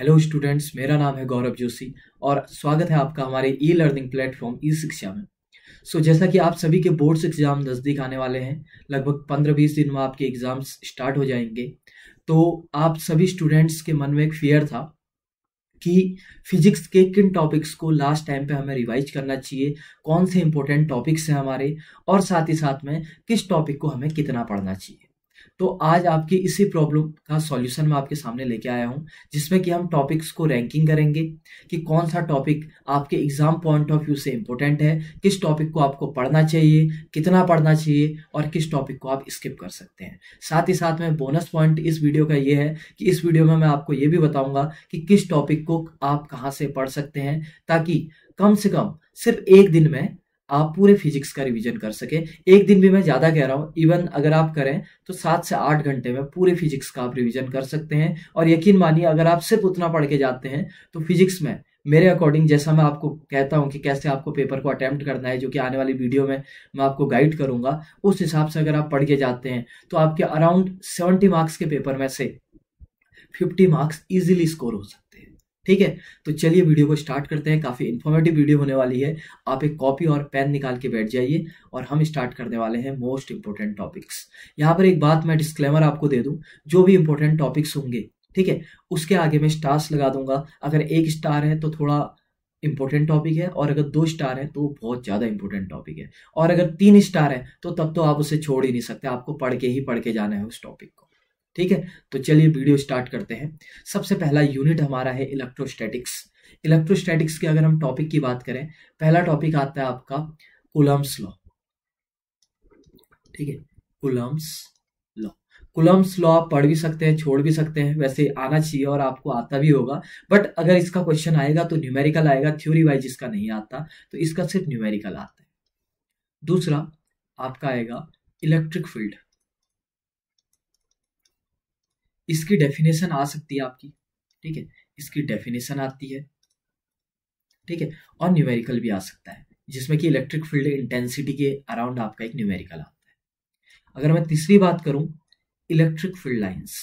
Hello students, मेरा नाम है गौरव जोशी और स्वागत है आपका हमारे ई लर्निंग प्लेटफॉर्म ई शिक्षा में। जैसा कि आप सभी के बोर्ड्स एग्जाम नज़दीक आने वाले हैं, लगभग 15-20 दिन में आपके एग्जाम्स स्टार्ट हो जाएंगे। तो आप सभी स्टूडेंट्स के मन में एक फियर था कि फिजिक्स के किन टॉपिक्स को लास्ट टाइम पे हमें रिवाइज करना चाहिए, कौन से इंपॉर्टेंट टॉपिक्स हैं हमारे, और साथ ही साथ में किस टॉपिक को हमें कितना पढ़ना चाहिए। तो आज आपकी इसी प्रॉब्लम का सॉल्यूशन मैं आपके सामने लेके आया हूं, जिसमें कि हम टॉपिक्स को रैंकिंग करेंगे कि कौन सा टॉपिक आपके एग्जाम पॉइंट ऑफ व्यू से इंपॉर्टेंट है, किस टॉपिक को आपको पढ़ना चाहिए, कितना पढ़ना चाहिए, और किस टॉपिक को आप स्किप कर सकते हैं। साथ ही साथ में बोनस पॉइंट इस वीडियो का ये है कि इस वीडियो में मैं आपको ये भी बताऊंगा कि किस टॉपिक को आप कहाँ से पढ़ सकते हैं, ताकि कम से कम सिर्फ एक दिन में आप पूरे फिजिक्स का रिवीजन कर सके। एक दिन भी मैं ज़्यादा कह रहा हूँ, इवन अगर आप करें तो 7 से 8 घंटे में पूरे फिजिक्स का आप रिवीजन कर सकते हैं। और यकीन मानिए, अगर आप सिर्फ उतना पढ़ के जाते हैं तो फिजिक्स में मेरे अकॉर्डिंग, जैसा मैं आपको कहता हूँ कि कैसे आपको पेपर को अटेम्प्ट करना है, जो कि आने वाली वीडियो में मैं आपको गाइड करूंगा, उस हिसाब से अगर आप पढ़ के जाते हैं तो आपके अराउंड 70 मार्क्स के पेपर में से 50 मार्क्स इजीली स्कोर हो सकते हैं। ठीक है, तो चलिए वीडियो को स्टार्ट करते हैं। काफ़ी इन्फॉर्मेटिव वीडियो होने वाली है। आप एक कॉपी और पेन निकाल के बैठ जाइए और हम स्टार्ट करने वाले हैं मोस्ट इंपॉर्टेंट टॉपिक्स। यहाँ पर एक बात मैं डिस्क्लेमर आपको दे दूं, जो भी इंपॉर्टेंट टॉपिक्स होंगे, ठीक है, उसके आगे मैं स्टार्स लगा दूंगा। अगर 1 स्टार है तो थोड़ा इंपॉर्टेंट टॉपिक है, और अगर 2 स्टार है तो बहुत ज़्यादा इंपॉर्टेंट टॉपिक है, और अगर 3 स्टार है तो तब तो आप उसे छोड़ ही नहीं सकते, आपको पढ़ के जाना है उस टॉपिक को। ठीक है, तो चलिए वीडियो स्टार्ट करते हैं। सबसे पहला यूनिट हमारा है इलेक्ट्रोस्टैटिक्स। इलेक्ट्रोस्टैटिक्स के अगर हम टॉपिक की बात करें, पहला टॉपिक आता है आपका कूलम्ब्स लॉ। ठीक है, कूलम्ब्स लॉ। कूलम्ब्स लॉ आप पढ़ भी सकते हैं, छोड़ भी सकते हैं, वैसे आना चाहिए और आपको आता भी होगा, बट अगर इसका क्वेश्चन आएगा तो न्यूमेरिकल आएगा, थ्योरी वाइज इसका नहीं आता, तो इसका सिर्फ न्यूमेरिकल आता है। दूसरा आपका आएगा इलेक्ट्रिक फील्ड। इसकी डेफिनेशन आ सकती है आपकी, ठीक है, इसकी डेफिनेशन आती है, ठीक है, और न्यूमेरिकल भी आ सकता है, जिसमें कि इलेक्ट्रिक फील्ड इंटेंसिटी के अराउंड आपका एक न्यूमेरिकल आता है। अगर मैं तीसरी बात करूं, इलेक्ट्रिक फील्ड लाइंस।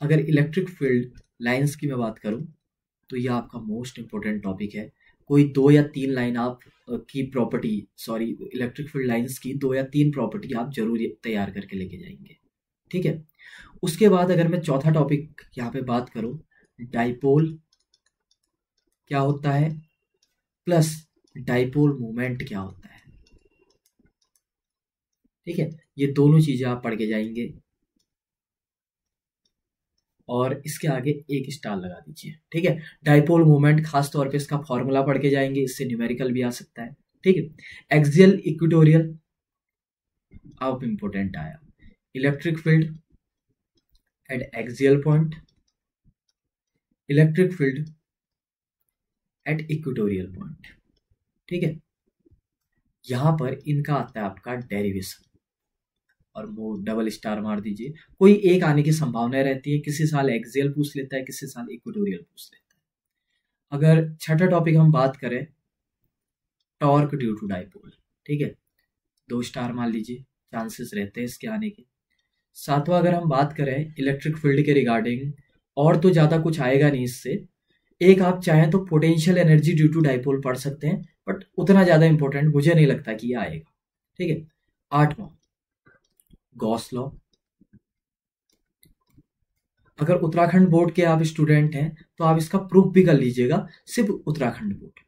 अगर इलेक्ट्रिक फील्ड लाइंस की मैं बात करूं तो यह आपका मोस्ट इंपॉर्टेंट टॉपिक है। कोई 2 या 3 लाइन आप की property, sorry, electric field lines की 2 या 3 प्रॉपर्टी आप जरूर तैयार करके लेके जाएंगे। ठीक है, उसके बाद अगर मैं चौथा टॉपिक यहाँ पे बात करूं, डाइपोल क्या होता है प्लस डाइपोल मोमेंट क्या होता है। ठीक है, ये दोनों चीजें आप पढ़ के जाएंगे और इसके आगे 1 स्टार लगा दीजिए। ठीक है, डाइपोल मोमेंट खास तौर पे इसका फॉर्मूला पढ़ के जाएंगे, इससे न्यूमेरिकल भी आ सकता है। ठीक है, एक्सियल इक्वेटोरियल अब इंपॉर्टेंट आया, electric field at axial point, electric field at equatorial point. ठीक है, यहां पर इनका आता है आपका डेरिवेशन, और वो डबल स्टार मार दीजिए। कोई एक आने की संभावना रहती है, किसी साल एक्सियल पूछ लेता है, किसी साल इक्वेटोरियल पूछ लेता है। अगर छठा टॉपिक हम बात करें, टॉर्क ड्यू टू डाइपोल, ठीक है, 2 स्टार मान लीजिए, चांसेस रहते हैं इसके आने के। सातवां अगर हम बात करें इलेक्ट्रिक फील्ड के रिगार्डिंग, और तो ज्यादा कुछ आएगा नहीं इससे, एक आप चाहें तो potential energy due to dipole पढ़ सकते हैं, बट उतना ज्यादा इंपॉर्टेंट मुझे नहीं लगता कि ये आएगा। ठीक है, 8वां गॉस लॉ। अगर उत्तराखंड बोर्ड के आप स्टूडेंट हैं तो आप इसका प्रूफ भी कर लीजिएगा, सिर्फ उत्तराखंड बोर्ड,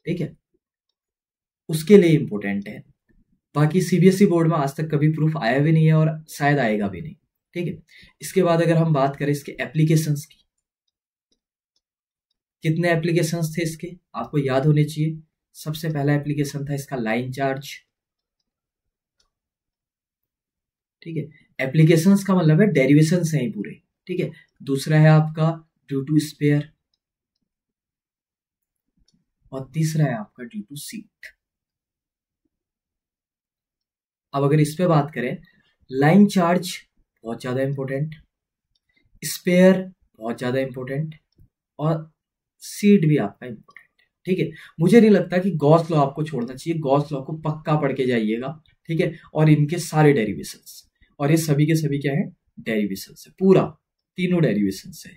ठीक है, उसके लिए इंपॉर्टेंट है। बाकी सीबीएसई बोर्ड में आज तक कभी प्रूफ आया भी नहीं है और शायद आएगा भी नहीं। ठीक है, इसके बाद अगर हम बात करें इसके एप्लीकेशंस की, कितने एप्लीकेशंस थे इसके आपको याद होने चाहिए। सबसे पहला एप्लीकेशन था इसका लाइन चार्ज। ठीक है, एप्लीकेशंस का मतलब है डेरिवेशंस हैं पूरे। ठीक है, दूसरा है आपका ड्यू टू स्पेयर, और तीसरा है आपका ड्यू टू सीट। अब अगर इस पे बात करें, लाइन चार्ज बहुत ज्यादा इंपॉर्टेंट, स्पेयर बहुत ज्यादा इंपॉर्टेंट, और सीट भी आपका इंपॉर्टेंट है। ठीक है, मुझे नहीं लगता कि गॉस लॉ आपको छोड़ना चाहिए, गॉस लॉ को पक्का पढ़ के जाइएगा। ठीक है, और इनके सारे डेरिवेशंस, और ये सभी के सभी क्या है, डेरिवेशन से, पूरा तीनों डेरिवेशन से।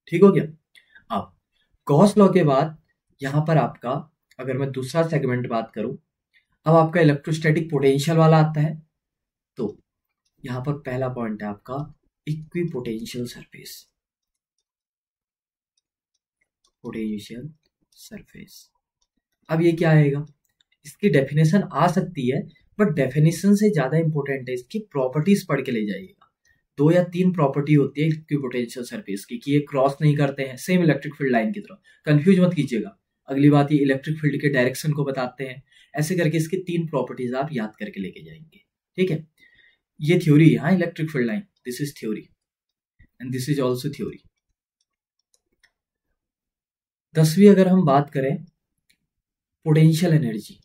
ठीक हो गया। अब गॉस लॉ के बाद यहां पर आपका, अगर मैं दूसरा सेगमेंट बात करूं, अब आपका इलेक्ट्रोस्टैटिक पोटेंशियल वाला आता है। तो यहां पर पहला पॉइंट है आपका इक्विपोटेंशियल सरफेस, पोटेंशियल सरफेस। अब ये क्या आएगा, इसकी डेफिनेशन आ सकती है, बट डेफिनेशन से ज्यादा इंपॉर्टेंट है इसकी प्रॉपर्टीज पढ़ के ले जाइएगा। 2 या 3 प्रॉपर्टी होती है इक्विपोटेंशियल सरफेस की, कि ये क्रॉस नहीं करते हैं, सेम इलेक्ट्रिक फील्ड लाइन की तरह। कंफ्यूज मत कीजिएगा। अगली बात, ये इलेक्ट्रिक फील्ड के डायरेक्शन को बताते हैं। ऐसे करके इसकी 3 प्रॉपर्टीज आप याद करके लेके जाएंगे। ठीक है, ये थ्योरी है। हाँ, electric field line, this is theory and this is also theory. 10वीं अगर हम बात करें पोटेंशियल एनर्जी,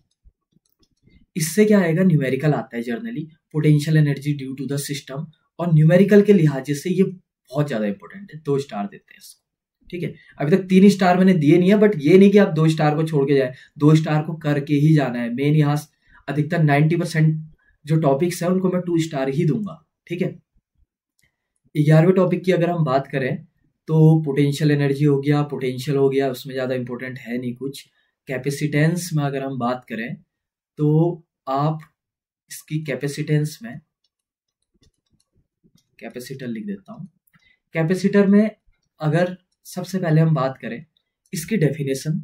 इससे क्या आएगा, न्यूमेरिकल आता है generally, potential energy due to the system. और न्यूमेरिकल के लिहाज से ये बहुत ज्यादा इंपॉर्टेंट है, 2 स्टार देते हैं इसको। ठीक है, अभी तक 3 स्टार मैंने दिए नहीं है, बट ये नहीं कि आप 2 स्टार को छोड़ के जाए, 2 स्टार को करके ही जाना है। मेन यहाँ अधिकतर 90% जो टॉपिक्स है उनको मैं 2 स्टार ही दूंगा। ठीक है, 11वें टॉपिक की अगर हम बात करें तो पोटेंशियल एनर्जी हो गया, पोटेंशियल हो गया, उसमें ज्यादा इंपॉर्टेंट है नहीं कुछ। कैपेसिटेंस में अगर हम बात करें तो आप इसकी कैपेसिटेंस में, कैपेसिटर लिख देता हूं। कैपेसिटर में अगर सबसे पहले हम बात करें, इसकी डेफिनेशन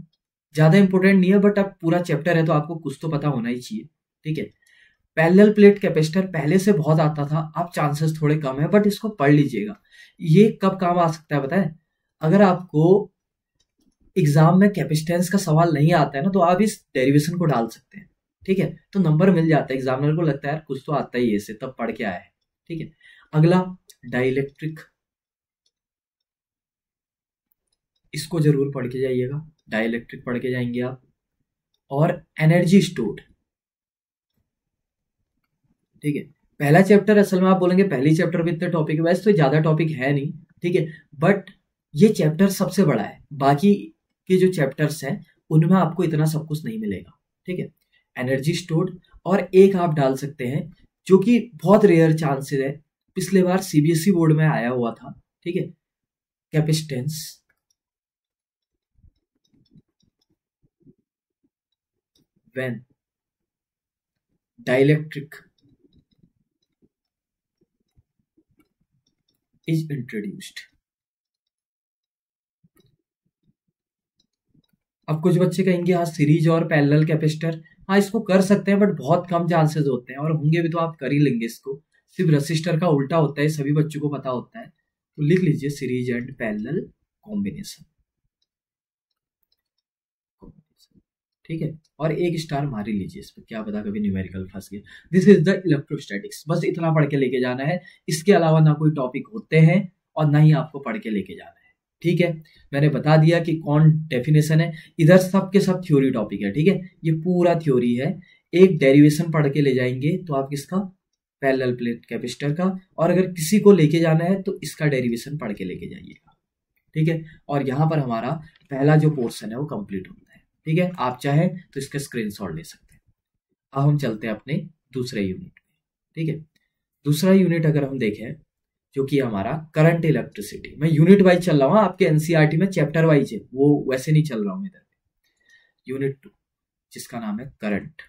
ज्यादा इंपॉर्टेंट नहीं है, बट अब पूरा चैप्टर है तो आपको कुछ तो पता होना ही चाहिए। ठीक है, पैरेलल प्लेट कैपेसिटर पहले से बहुत आता था, अब चांसेस थोड़े कम है, बट इसको पढ़ लीजिएगा। ये कब काम आ सकता है बताएं, अगर आपको एग्जाम में कैपेसिटेंस का सवाल नहीं आता है ना, तो आप इस डेरिवेशन को डाल सकते हैं। ठीक है, तो नंबर मिल जाता है, एग्जामिनर को लगता है यार कुछ तो आता ही है इसे, तब पढ़ के आया है। ठीक है, अगला डाइलेक्ट्रिक, इसको जरूर पढ़ के जाइएगा, डाइलेक्ट्रिक पढ़ के जाएंगे आप। और एनर्जी स्टोर्ड, ठीक है, पहला चैप्टर असल में आप बोलेंगे पहली चैप्टर में इतने टॉपिक है, वैसे तो ज्यादा टॉपिक है नहीं। ठीक है, बट ये चैप्टर सबसे बड़ा है, बाकी के जो चैप्टर्स हैं उनमें आपको इतना सब कुछ नहीं मिलेगा। ठीक है, एनर्जी स्टोर्ड। और एक आप डाल सकते हैं जो कि बहुत रेयर चांसेस है, पिछले बार सीबीएसई बोर्ड में आया हुआ था। ठीक है, capacitance when dielectric is introduced. अब कुछ बच्चे कहेंगे हाँ सीरीज और पैरेलल कैपेसिटर, हाँ इसको कर सकते हैं, बट बहुत कम चांसेस होते हैं, और होंगे भी तो आप कर ही लेंगे इसको। सिर्फ रेसिस्टर का उल्टा होता है, सभी बच्चों को पता होता है। तो लिख लीजिए सीरीज एंड पैरेलल कॉम्बिनेशन। ठीक है, और 1 स्टार मार ही लीजिए इस पर, क्या पता कभी न्यूमेरिकल फंस गया। दिस इज द इलेक्ट्रोस्टैटिक्स, बस इतना पढ़ के लेके जाना है। इसके अलावा ना कोई टॉपिक होते हैं और ना ही आपको पढ़ के लेके जाना है। ठीक है, मैंने बता दिया कि कौन डेफिनेशन है। इधर सब के सब थ्योरी टॉपिक है। ठीक है, ये पूरा थ्योरी है। एक डेरिवेशन पढ़ के ले जाएंगे तो आप किसका, पैरेलल प्लेट कैपेसिटर का। और अगर किसी को लेके जाना है तो इसका डेरिवेशन पढ़ के लेके जाइएगा। ठीक है, और यहाँ पर हमारा पहला जो पोर्शन है वो कंप्लीट होता है। ठीक है, आप चाहे तो इसका स्क्रीनशॉट ले सकते हैं। अब हम चलते हैं अपने दूसरे यूनिट में। ठीक है, दूसरा यूनिट अगर हम देखें जो कि हमारा करंट इलेक्ट्रिसिटी, मैं यूनिट वाइज चल रहा हूँ, आपके एनसीईआरटी में चैप्टर वाइज है, वो वैसे नहीं चल रहा हूँ इधर। यूनिट 2 जिसका नाम है करंट,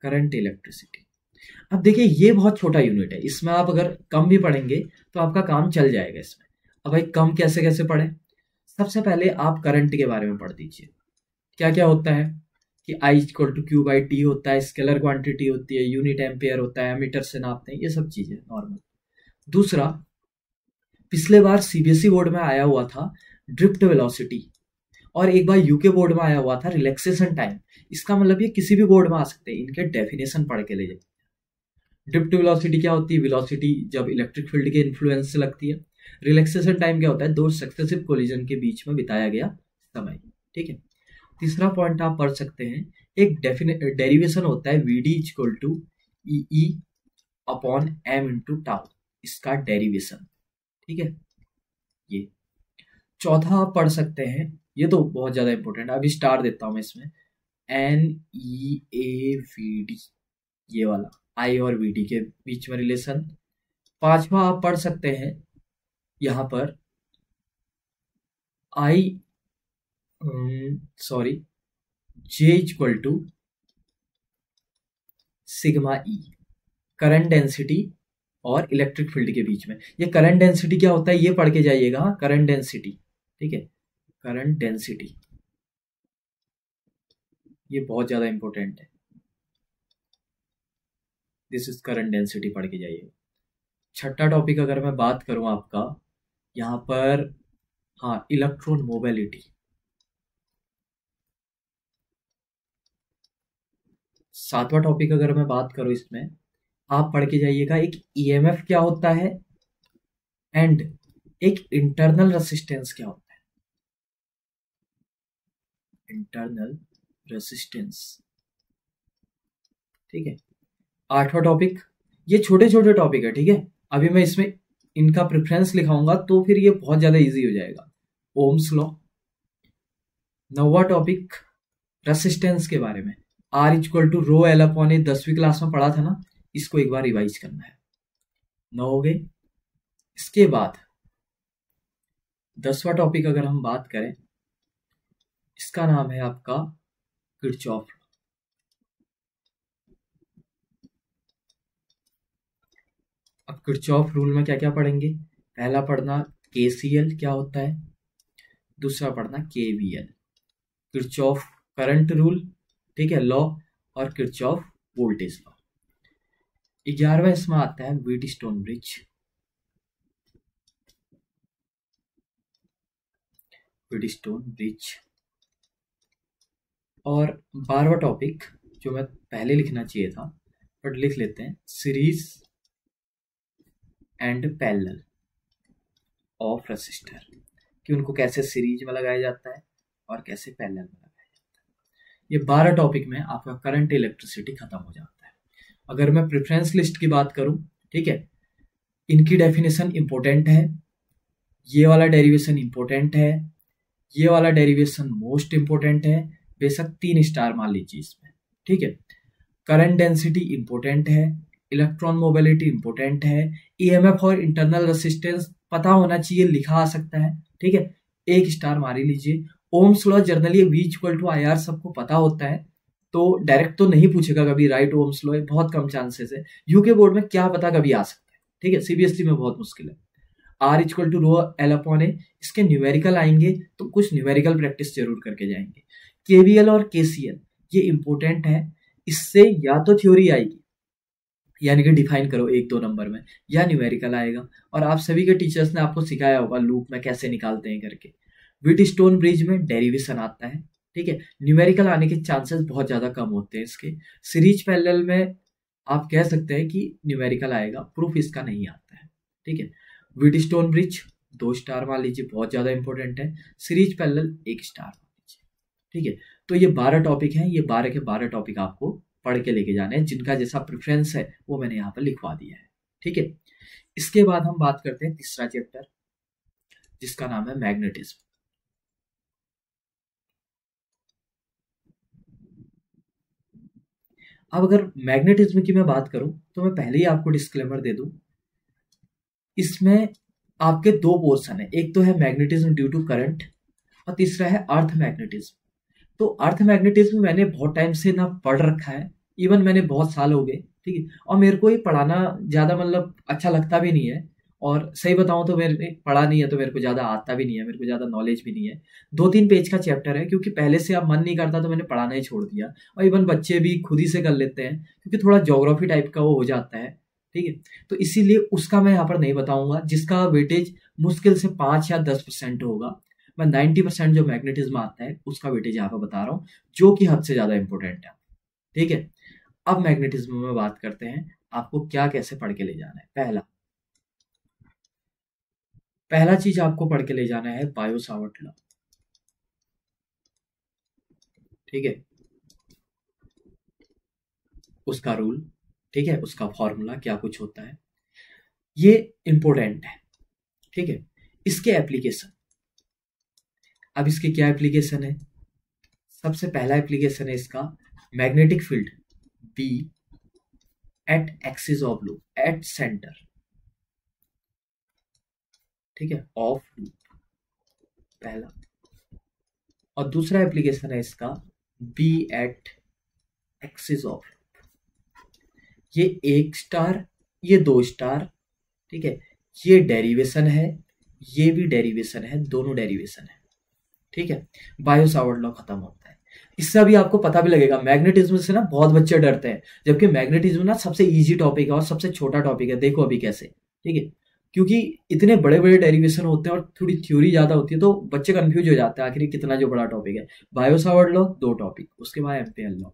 करंट इलेक्ट्रिसिटी। अब देखिए ये बहुत छोटा यूनिट है, इसमें आप अगर कम भी पढ़ेंगे तो आपका काम चल जाएगा इसमें। अब भाई कम कैसे कैसे पढ़े, सबसे पहले आप करंट के बारे में पढ़ दीजिए। क्या क्या होता है कि I equal to Q by T होता है, स्केलर क्वांटिटी होती है, यूनिट एम्पेयर होता है, मीटर से नापते हैं, ये सब चीजें नॉर्मल। दूसरा, पिछले बार सीबीएसई बोर्ड में आया हुआ था ड्रिफ्ट वेलोसिटी, और एक बार यूके बोर्ड में आया हुआ था रिलैक्सेशन टाइम। इसका मतलब ये किसी भी बोर्ड में आ सकते हैं, इनके डेफिनेशन पढ़ के ले जाए। ड्रिफ्ट वेलोसिटी क्या होती है, वेलोसिटी जब इलेक्ट्रिक फील्ड के इन्फ्लुएंस से लगती है। रिलैक्सेशन टाइम क्या होता है, 2 सक्सेसिव कोलिजन के बीच में बिताया गया समय। ठीक है, तीसरा पॉइंट आप पढ़ सकते हैं, एक डेरिवेशन होता है V D equal to E upon M into tau, इसका डेरिवेशन। ठीक है, ये चौथा आप पढ़ सकते हैं, ये तो बहुत ज्यादा इंपॉर्टेंट है, अभी स्टार देता हूं मैं इसमें, NEAVD, ये वाला I और VD के बीच में रिलेशन। पांचवा आप पढ़ सकते हैं यहाँ पर J equal to sigma E, current density और इलेक्ट्रिक फील्ड के बीच में। ये करंट डेंसिटी क्या होता है ये पढ़ के जाइएगा, करंट डेंसिटी, ठीक है, करंट डेंसिटी ये बहुत ज्यादा इंपॉर्टेंट है। दिस इज करंट डेंसिटी, पढ़ के जाइएगा। छठा टॉपिक अगर मैं बात करूं आपका यहाँ पर, हाँ, इलेक्ट्रॉन मोबिलिटी। सातवां टॉपिक अगर मैं बात करूं इसमें आप पढ़ के जाइएगा एक ईएमएफ क्या होता है एंड एक इंटरनल रेसिस्टेंस क्या होता है, इंटरनल रेसिस्टेंस, ठीक है। आठवां टॉपिक, ये छोटे छोटे टॉपिक है, ठीक है, अभी मैं इसमें इनका प्रेफरेंस लिखाऊंगा तो फिर ये बहुत ज्यादा इजी हो जाएगा। Ohm's law. नौवां टॉपिक रेसिस्टेंस के बारे में, R equal to rho L upon A, 10वीं क्लास में पढ़ा था ना, इसको एक बार रिवाइज करना है। 9 हो गए। इसके बाद 10वां टॉपिक अगर हम बात करें, इसका नाम है आपका किरचॉफ। अब किरचॉफ रूल में क्या क्या पढ़ेंगे, पहला पढ़ना KCL क्या होता है, दूसरा पढ़ना KVL, किरचॉफ करंट रूल, ठीक है, लॉ, और किरचॉफ वोल्टेज लॉ। 11वां इसमें आता है व्हीटस्टोन ब्रिज, व्हीटस्टोन ब्रिज। और 12वां टॉपिक जो मैं पहले लिखना चाहिए था बट लिख लेते हैं, series and parallel of resistor, कि उनको कैसे सीरीज में लगाया जाता है और कैसे पैरेलल में लगाया जाता है। ये 12 टॉपिक में आपका करंट इलेक्ट्रिसिटी खत्म हो जाता है। अगर मैं प्रेफरेंस लिस्ट की बात करूं, ठीक है, इनकी डेफिनेशन इंपॉर्टेंट है, ये वाला डेरिवेशन इंपॉर्टेंट है, ये वाला डेरिवेशन मोस्ट इंपॉर्टेंट है, बेशक 3 स्टार मान लीजिए इसमें, ठीक है। करंट डेंसिटी इंपॉर्टेंट है, इलेक्ट्रॉन मोबिलिटी इंपॉर्टेंट है, ईएमएफ और इंटरनल रेसिस्टेंस पता होना चाहिए, लिखा आ सकता है, ठीक है, 1 स्टार मार लीजिए। Ohm's law generally V equal to IR सबको पता होता है, तो डायरेक्ट तो नहीं पूछेगा कभी राइट ओम्स लॉ, बहुत कम चांसेस है। यूके बोर्ड में क्या पता कभी आ सकता है, ठीक है, CBSE में बहुत मुश्किल है। R equal to rho L upon A, इसके न्यूमेरिकल आएंगे तो कुछ न्यूमेरिकल प्रैक्टिस जरूर करके जाएंगे। KVL और KCL ये इंपॉर्टेंट है, इससे या तो थ्योरी आएगी यानी कि डिफाइन करो 1-2 नंबर में, या न्यूमेरिकल आएगा, और आप सभी के टीचर्स ने आपको सिखाया होगा लूप में कैसे निकालते हैं करके। व्हीटस्टोन ब्रिज में डेरिवेशन आता है, ठीक है, न्यूमेरिकल आने के चांसेस बहुत ज्यादा कम होते हैं इसके। सीरीज पैरेलल में आप कह सकते हैं कि न्यूमेरिकल आएगा, प्रूफ इसका नहीं आता है, ठीक है। व्हीटस्टोन ब्रिज 2 स्टार मान लीजिए, बहुत ज्यादा इंपॉर्टेंट है। सीरीज पैरेलल 1 स्टार मान लीजिए, ठीक है। तो ये 12 टॉपिक हैं, ये 12 के 12 टॉपिक आपको पढ़ के लेके जाने हैं, जिनका जैसा प्रेफरेंस है वो मैंने यहाँ पर लिखवा दिया है, ठीक है। इसके बाद हम बात करते हैं तीसरा चैप्टर, जिसका नाम है मैग्नेटिज्म। अब अगर मैग्नेटिज्म की मैं बात करूं तो मैं पहले ही आपको डिस्क्लेमर दे दूं, इसमें आपके 2 पोर्शन है, एक तो है मैग्नेटिज्म ड्यू टू करंट और तीसरा है अर्थ मैग्नेटिज्म। तो अर्थ मैग्नेटिज्म मैंने बहुत टाइम से ना पढ़ रखा है, इवन मैंने बहुत साल हो गए, ठीक है, और मेरे को ये पढ़ाना ज्यादा मतलब अच्छा लगता भी नहीं है, और सही बताऊं तो मेरे पढ़ा नहीं है तो मेरे को ज्यादा आता भी नहीं है, मेरे को ज्यादा नॉलेज भी नहीं है। 2-3 पेज का चैप्टर है, क्योंकि पहले से अब मन नहीं करता तो मैंने पढ़ाना ही छोड़ दिया, और इवन बच्चे भी खुद ही से कर लेते हैं क्योंकि थोड़ा ज्योग्राफी टाइप का वो हो जाता है, ठीक है। तो इसीलिए उसका मैं यहाँ पर नहीं बताऊंगा, जिसका वेटेज मुश्किल से 5 या 10% होगा। मैं 90% जो मैग्नेटिज्म आता है उसका वेटेज यहाँ पर बता रहा हूँ, जो कि हद से ज्यादा इंपॉर्टेंट है, ठीक है। अब मैग्नेटिज्म में बात करते हैं, आपको क्या कैसे पढ़ के ले जाना है। पहला चीज आपको पढ़ के ले जाना है बायो सावर्ट लॉ, ठीक है, उसका रूल, ठीक है, उसका फॉर्मूला क्या कुछ होता है, ये इंपॉर्टेंट है, ठीक है। इसके एप्लीकेशन, अब इसके क्या एप्लीकेशन है, सबसे पहला एप्लीकेशन है इसका magnetic field B at axis of loop at centre, ठीक है, ऑफ लूप पहला। और दूसरा एप्लीकेशन है इसका बी एट एक्सिस ऑफ, ये एक स्टार ये दो स्टार, ठीक है, ये डेरिवेशन है ये भी डेरिवेशन है, दोनों डेरिवेशन है, ठीक है। बायो सावर्ट लॉ खत्म होता है। इससे अभी आपको पता भी लगेगा मैग्नेटिज्म से ना बहुत बच्चे डरते हैं, जबकि मैग्नेटिज्म ना सबसे इजी टॉपिक है और सबसे छोटा टॉपिक है। देखो अभी कैसे, ठीक है, क्योंकि इतने बड़े बड़े डेरिवेशन होते हैं और थोड़ी थ्योरी ज्यादा होती है तो बच्चे कंफ्यूज हो जाते हैं आखिर कितना जो बड़ा टॉपिक है। बायो सावर्ट लॉ दो टॉपिक, उसके बाद एम्पेयर लॉ।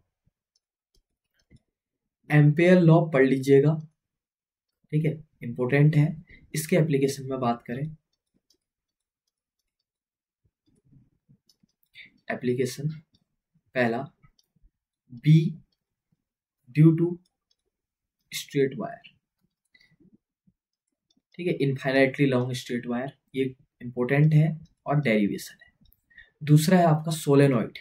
एम्पेयर लॉ पढ़ लीजिएगा, ठीक है, इंपॉर्टेंट है। इसके एप्लीकेशन में बात करें, एप्लीकेशन पहला B due to straight wire, ठीक है, इनफाइनाइटली लॉन्ग स्ट्रेट वायर, ये इंपॉर्टेंट है और डेरिवेशन है। दूसरा है आपका solenoid,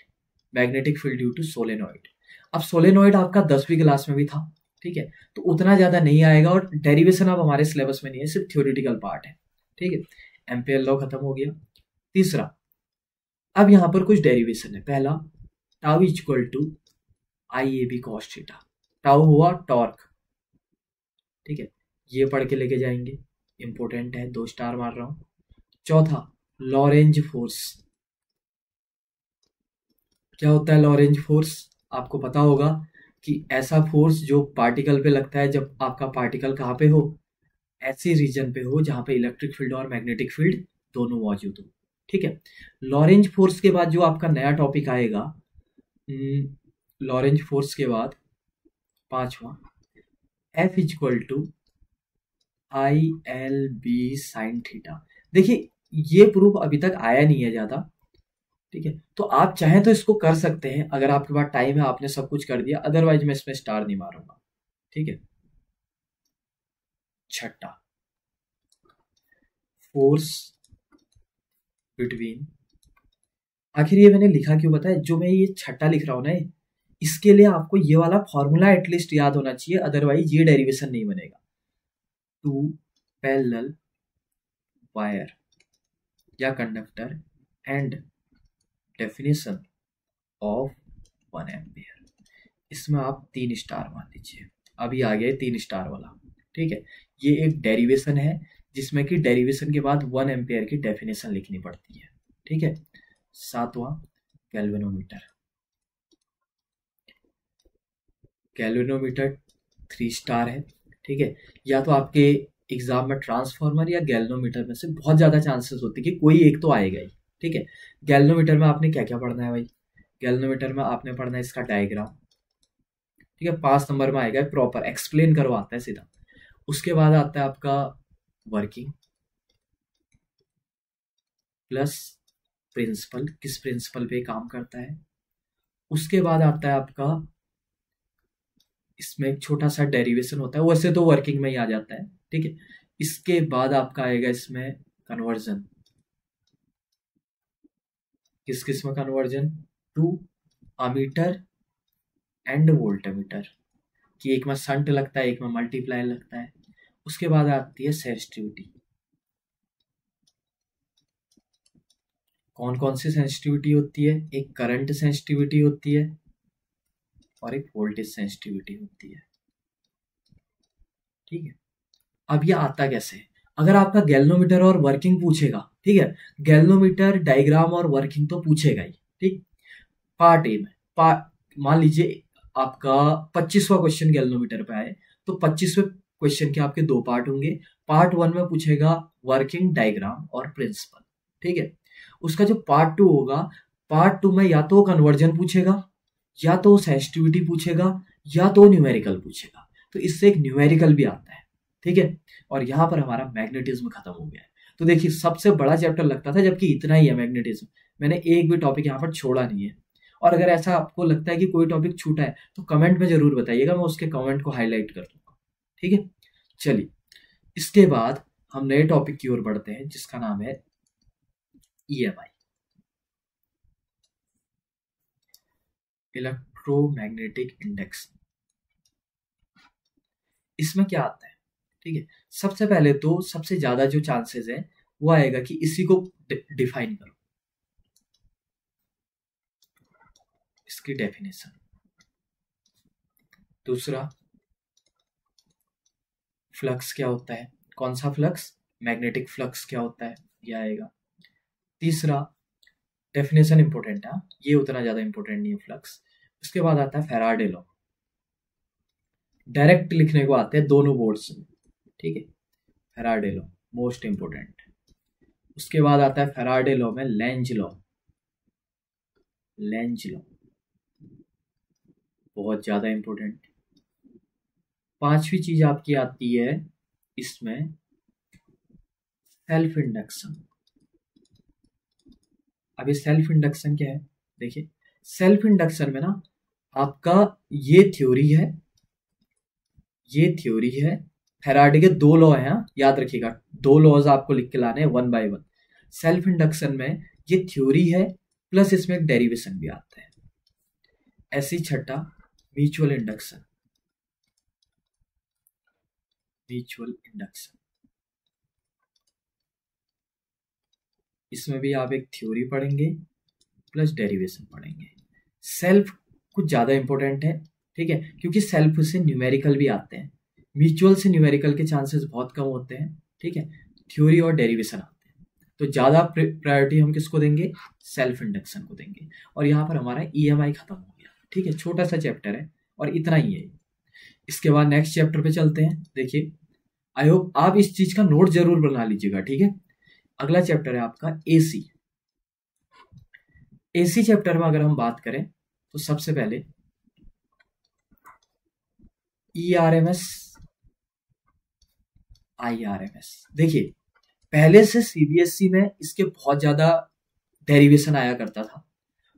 magnetic field due to solenoid. अब सोलेनॉइड आपका 10वीं क्लास में भी था, ठीक है, तो उतना ज्यादा नहीं आएगा और डेरिवेशन अब हमारे सिलेबस में नहीं है, सिर्फ थ्योरेटिकल पार्ट है, ठीक है। एम्पेयर लॉ खत्म हो गया। तीसरा, अब यहां पर कुछ डेरिवेशन है। पहला tau equal to I A B cos theta, tau हुआ टॉर्क, ठीक है, ये पढ़ के लेके जाएंगे, इंपॉर्टेंट है, 2 स्टार मार रहा हूं। चौथा लॉरेंज फोर्स, क्या होता है लॉरेंज फोर्स, आपको पता होगा कि ऐसा फोर्स जो पार्टिकल पे लगता है जब आपका पार्टिकल कहाँ पे हो, ऐसी रीजन पे हो जहां पे इलेक्ट्रिक फील्ड और मैग्नेटिक फील्ड दोनों मौजूद हो, ठीक है। लॉरेंज फोर्स के बाद जो आपका नया टॉपिक आएगा, लॉरेंज फोर्स के बाद पांचवा F equal to I L B sine theta. देखिए ये प्रूफ अभी तक आया नहीं है ज्यादा, ठीक है, तो आप चाहें तो इसको कर सकते हैं अगर आपके पास टाइम है, आपने सब कुछ कर दिया, अदरवाइज मैं इसमें स्टार नहीं मारूंगा, ठीक है। छठा फोर्स बिटवीन, आखिर ये मैंने लिखा क्यों बताया, जो मैं ये छठा लिख रहा हूं ना, इसके लिए आपको ये वाला फॉर्मूला एटलीस्ट याद होना चाहिए, अदरवाइज ये डेरिवेशन नहीं बनेगा। टू पैरेलल वायर या conductor and definition of 1 ampere, इसमें आप 3 स्टार मान लीजिए। अभी आ गया 3 स्टार वाला, ठीक है, ये एक डेरिवेशन है जिसमें कि डेरिवेशन के बाद 1 एम्पियर की डेफिनेशन लिखनी पड़ती है, ठीक है। सातवां गैल्वेनोमीटर, गैल्वेनोमीटर 3 स्टार है, ठीक है। या तो आपके एग्जाम में ट्रांसफार्मर या गैल्वेनोमीटर में से बहुत ज्यादा चांसेस होते हैं कि कोई एक तो आएगा ही, ठीक है। गैल्वेनोमीटर में आपने क्या क्या पढ़ना है भाई, गैल्वेनोमीटर में आपने पढ़ना है इसका डायग्राम, ठीक है, 5 नंबर में आएगा, प्रॉपर एक्सप्लेन करवाता है सीधा। उसके बाद आता है आपका वर्किंग प्लस प्रिंसिपल, किस प्रिंसिपल पे काम करता है। उसके बाद आता है आपका, इसमें एक छोटा सा डेरिवेशन होता है, वैसे तो वर्किंग में ही आ जाता है, ठीक है। इसके बाद आपका आएगा इसमें कन्वर्जन, किस किस में conversion, to ammeter and voltmeter, कि एक में शंट लगता है एक में मल्टीप्लाई लगता है। उसके बाद आती है सेंसिटिविटी, कौन कौन सी सेंसिटिविटी होती है, एक करंट सेंसिटिविटी होती है और एक वोल्टेज सेंसिटिविटी होती है, ठीक है। अब ये आता कैसे है, अगर आपका गैल्वेनोमीटर और वर्किंग पूछेगा, ठीक है, गैल्वेनोमीटर डायग्राम और वर्किंग तो पूछेगा ही, ठीक। पार्ट ए में मान लीजिए आपका 25वां क्वेश्चन गैल्वेनोमीटर पे आए तो 25वें क्वेश्चन के आपके 2 पार्ट होंगे। पार्ट 1 में पूछेगा वर्किंग, डायग्राम और प्रिंसिपल, ठीक है। उसका जो पार्ट 2 होगा, पार्ट 2 में या तो कन्वर्जन पूछेगा या तो सेंसिटिविटी पूछेगा या तो न्यूमेरिकल पूछेगा, तो इससे एक न्यूमेरिकल भी आता है, ठीक है। और यहाँ पर हमारा मैग्नेटिज्म खत्म हो गया है। तो देखिए सबसे बड़ा चैप्टर लगता था जबकि इतना ही है मैग्नेटिज्म, मैंने एक भी टॉपिक यहाँ पर छोड़ा नहीं है। और अगर ऐसा आपको लगता है कि कोई टॉपिक छूटा है तो कमेंट में जरूर बताइएगा, मैं उसके कमेंट को हाईलाइट कर दूंगा, ठीक है। चलिए इसके बाद हम नए टॉपिक की ओर बढ़ते हैं जिसका नाम है ईएमआई। Electromagnetic index. इसमें क्या आता है, ठीक है, सबसे पहले तो सबसे ज्यादा जो चांसेस है वो आएगा कि इसी को डिफाइन करो, इसकी डेफिनेशन। दूसरा, फ्लक्स क्या होता है, कौन सा फ्लक्स, मैग्नेटिक फ्लक्स क्या होता है, ये आएगा। तीसरा, डेफिनेशन इंपॉर्टेंट है, ये उतना ज्यादा इंपॉर्टेंट नहीं है फ्लक्स। उसके बाद आता है फैराडे लॉ, डायरेक्ट लिखने को आते हैं दोनों बोर्ड्स में, ठीक है, फैराडे लॉ मोस्ट इंपॉर्टेंट। उसके बाद आता है फैराडे लॉ में लेंज लॉ, लेंज लॉ बहुत ज्यादा इंपॉर्टेंट। पांचवी चीज आपकी आती है इसमें सेल्फ इंडक्शन। अभी सेल्फ इंडक्शन क्या है, देखिए सेल्फ इंडक्शन में ना आपका ये थ्योरी है, ये थ्योरी है, फैराडे के दो लॉ हैं, याद रखिएगा, दो लॉज आपको लिख के लाने हैं one by one. Self induction में ये थ्योरी है प्लस इसमें एक डेरिवेशन भी आता है। ऐसी छठा, म्यूचुअल इंडक्शन, म्यूचुअल इंडक्शन, इसमें भी आप एक थ्योरी पढ़ेंगे प्लस डेरिवेशन पढ़ेंगे। सेल्फ कुछ ज्यादा इंपॉर्टेंट है, ठीक है, क्योंकि सेल्फ से न्यूमेरिकल भी आते हैं, म्यूचुअल से न्यूमेरिकल के चांसेस बहुत कम होते हैं, ठीक है, थ्योरी और डेरिवेशन आते हैं। तो ज्यादा प्रायोरिटी हम किसको देंगे, सेल्फ इंडक्शन को देंगे। और यहाँ पर हमारा ईएमआई खत्म हो गया, ठीक है, छोटा सा चैप्टर है और इतना ही है। इसके बाद नेक्स्ट चैप्टर पे चलते हैं। देखिए, आई होप आप इस चीज का नोट जरूर बना लीजिएगा, ठीक है। अगला चैप्टर है आपका एसी। एसी चैप्टर में अगर हम बात करें तो सबसे पहले ईआरएमएस, आईआरएमएस। देखिए, पहले से सीबीएसई में इसके बहुत ज्यादा डेरिवेशन आया करता था,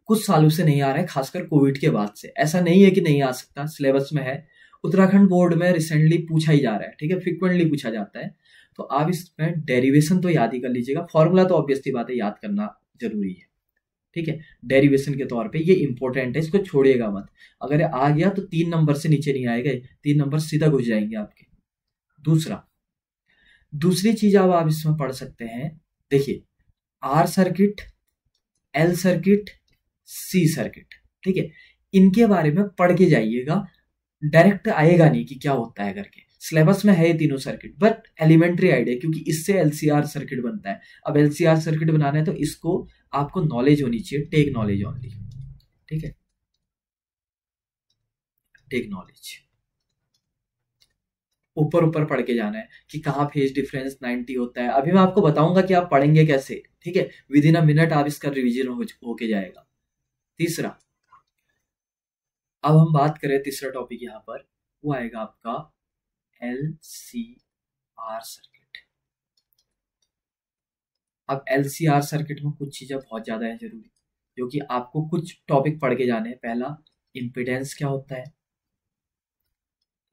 कुछ सालों से नहीं आ रहा है, खासकर कोविड के बाद से। ऐसा नहीं है कि नहीं आ सकता, सिलेबस में है, उत्तराखंड बोर्ड में रिसेंटली पूछा ही जा रहा है, ठीक है, फ्रिक्वेंटली पूछा जाता है। तो आप इसमें डेरिवेशन तो याद ही कर लीजिएगा, फॉर्मूला तो ऑब्वियसली बात है याद करना जरूरी है, ठीक है। डेरिवेशन के तौर पे ये इंपॉर्टेंट है, इसको छोड़िएगा मत। अगर आ गया तो 3 नंबर से नीचे नहीं आएगा, 3 नंबर सीधा घुस जाएंगे आपके। दूसरा, दूसरी चीज आप इसमें पढ़ सकते हैं, देखिए R circuit, L circuit, C circuit, ठीक है, इनके बारे में पढ़ के जाइएगा, डायरेक्ट आएगा नहीं कि क्या होता है करके। सिलेबस में है ये तीनों सर्किट, बट एलिमेंट्री आइडिया, क्योंकि इससे एलसीआर सर्किट बनता है। अब एलसीआर सर्किट बनाना है तो इसको आपको नॉलेज होनी चाहिए, टेक नॉलेज ओनली, ठीक है, टेक नॉलेज। ऊपर ऊपर पढ़ के जाना है कि कहाँ फेज डिफरेंस 90 होता है। अभी मैं आपको बताऊंगा कि आप पढ़ेंगे कैसे, ठीक है, विद इन अ मिनट आप इसका रिवीजन होके जाएगा। तीसरा, अब हम बात करें तीसरा टॉपिक यहाँ पर, वो आएगा आपका एलसीआर सर्किट। अब एलसीआर सर्किट में कुछ चीजें बहुत ज्यादा है जरूरी, जो कि आपको कुछ टॉपिक पढ़ के जाने हैं। पहला, इम्पिडेंस क्या होता है,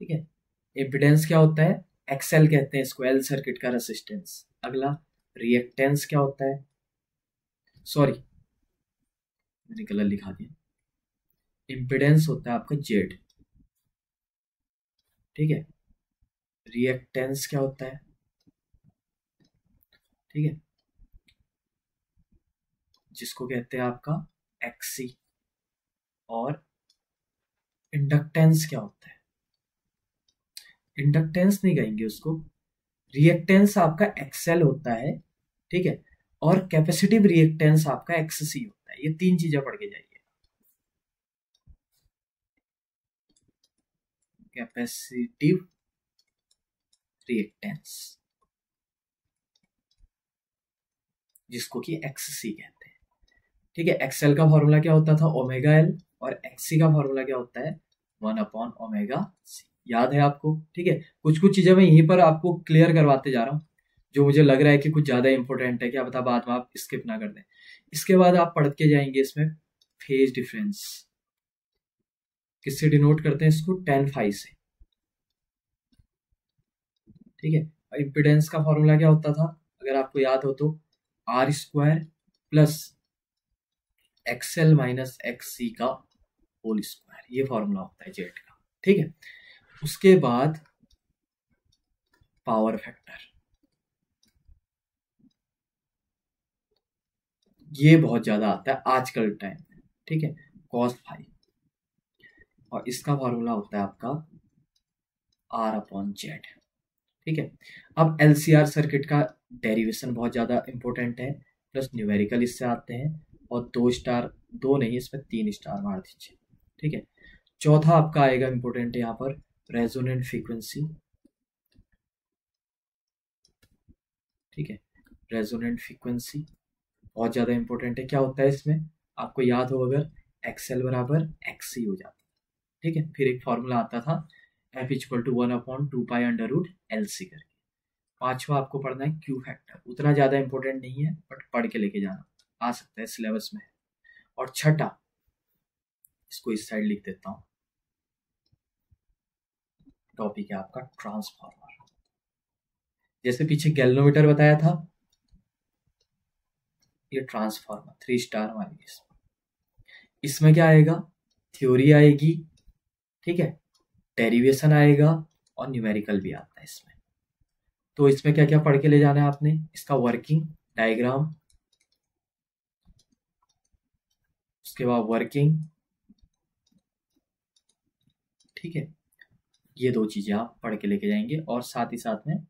ठीक है, इम्पिडेंस क्या होता है, एक्सएल कहते हैं इसको, एल सर्किट का रेसिस्टेंस। अगला, रिएक्टेंस क्या होता है, सॉरी मैंने गलत लिखा दिया, इम्पिडेंस होता है आपका जेड, ठीक है, रिएक्टेंस क्या होता है, ठीक है, जिसको कहते हैं आपका एक्सी। और इंडक्टेंस क्या होता है, इंडक्टेंस नहीं कहेंगे उसको, रिएक्टेंस आपका एक्सएल होता है, ठीक है, और कैपेसिटिव रिएक्टेंस आपका एक्ससी होता है। ये तीन चीजें पढ़ के जाइए, कैपेसिटिव रिएक्टेंस, जिसको कि एक्ससी कहते हैं, ठीक है। एक्सएल का फॉर्मूला क्या होता था, ओमेगा एल, और एक्ससी का फॉर्मूला क्या होता है, 1/ओमेगा सी। याद है आपको, ठीक है। कुछ कुछ चीजें मैं यहीं पर आपको क्लियर करवाते जा रहा हूँ, जो मुझे लग रहा है कि कुछ ज्यादा इंपॉर्टेंट है, क्या पता बाद में आप स्किप ना कर दें। इसके बाद आप पढ़ के जाएंगे इसमें फेज डिफरेंस, किससे डिनोट करते हैं इसको, tan phi से, ठीक है। और इम्पिडेंस का फॉर्मूला क्या होता था, अगर आपको याद हो तो, R² plus XL minus XC का होल स्क्वायर, ये फॉर्मूला होता है जेड का। ठीक है, उसके बाद पावर फैक्टर, ये बहुत ज्यादा आता है आजकल टाइम में। ठीक है, cos फाइव, और इसका फॉर्मूला होता है आपका R/Z। ठीक है, अब LCR सर्किट का डेरिवेशन बहुत ज़्यादा इंपॉर्टेंट है, प्लस न्यूमेरिकल इससे आते हैं, और 2 स्टार, 2 नहीं इसमें 3 स्टार मार दीजिए। ठीक है, चौथा आपका आएगा इंपॉर्टेंट है यहाँ पर रेजोनेंट फ्रीक्वेंसी। ठीक है, रेजोनेंट फ्रीक्वेंसी बहुत ज़्यादा इंपॉर्टेंट है। क्या होता है इसमें, आपको याद हो अगर, XL बराबर XC हो जाता है। ठीक है, फिर एक फॉर्मूला आता था F=1/2π√LC करके। पांचवा आपको पढ़ना है क्यू फैक्टर, उतना ज़्यादा इंपॉर्टेंट नहीं है बट पढ़ के लेके जाना, आ सकता है सिलेबस में। और छठा, इसको इस साइड लिख देता हूँ, टॉपिक है आपका ट्रांसफार्मर। जैसे पीछे गैल्वेनोमीटर बताया था, ये ट्रांसफार्मर 3 स्टार मारेंगे इसमें क्या आएगा, थ्योरी आएगी, ठीक है, डेरिवेशन आएगा, और न्यूमेरिकल भी आता है इसमें। तो इसमें क्या क्या पढ़ के ले जाना है आपने, इसका वर्किंग डायग्राम, उसके बाद वर्किंग, ठीक है, ये 2 चीजें आप पढ़ के लेके जाएंगे। और साथ ही साथ में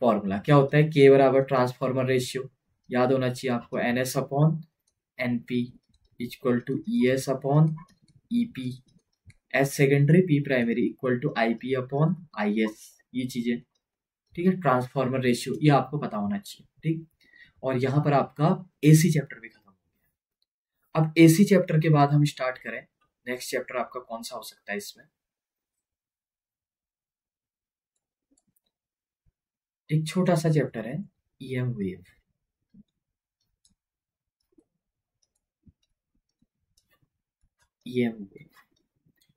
फॉर्मूला क्या होता है, K बराबर ट्रांसफॉर्मर रेशियो, याद होना चाहिए आपको, NS/NP = ES/EP, S secondary P primary = IP/IS, ये चीजें। ठीक है, ट्रांसफॉर्मर रेशियो ये आपको पता होना चाहिए। ठीक, और यहाँ पर आपका AC चैप्टर भी खत्म हो गया। अब AC चैप्टर के बाद हम स्टार्ट करें, नेक्स्ट चैप्टर आपका कौन सा हो सकता है इसमें, एक छोटा सा चैप्टर है EM वेव। EM वेव,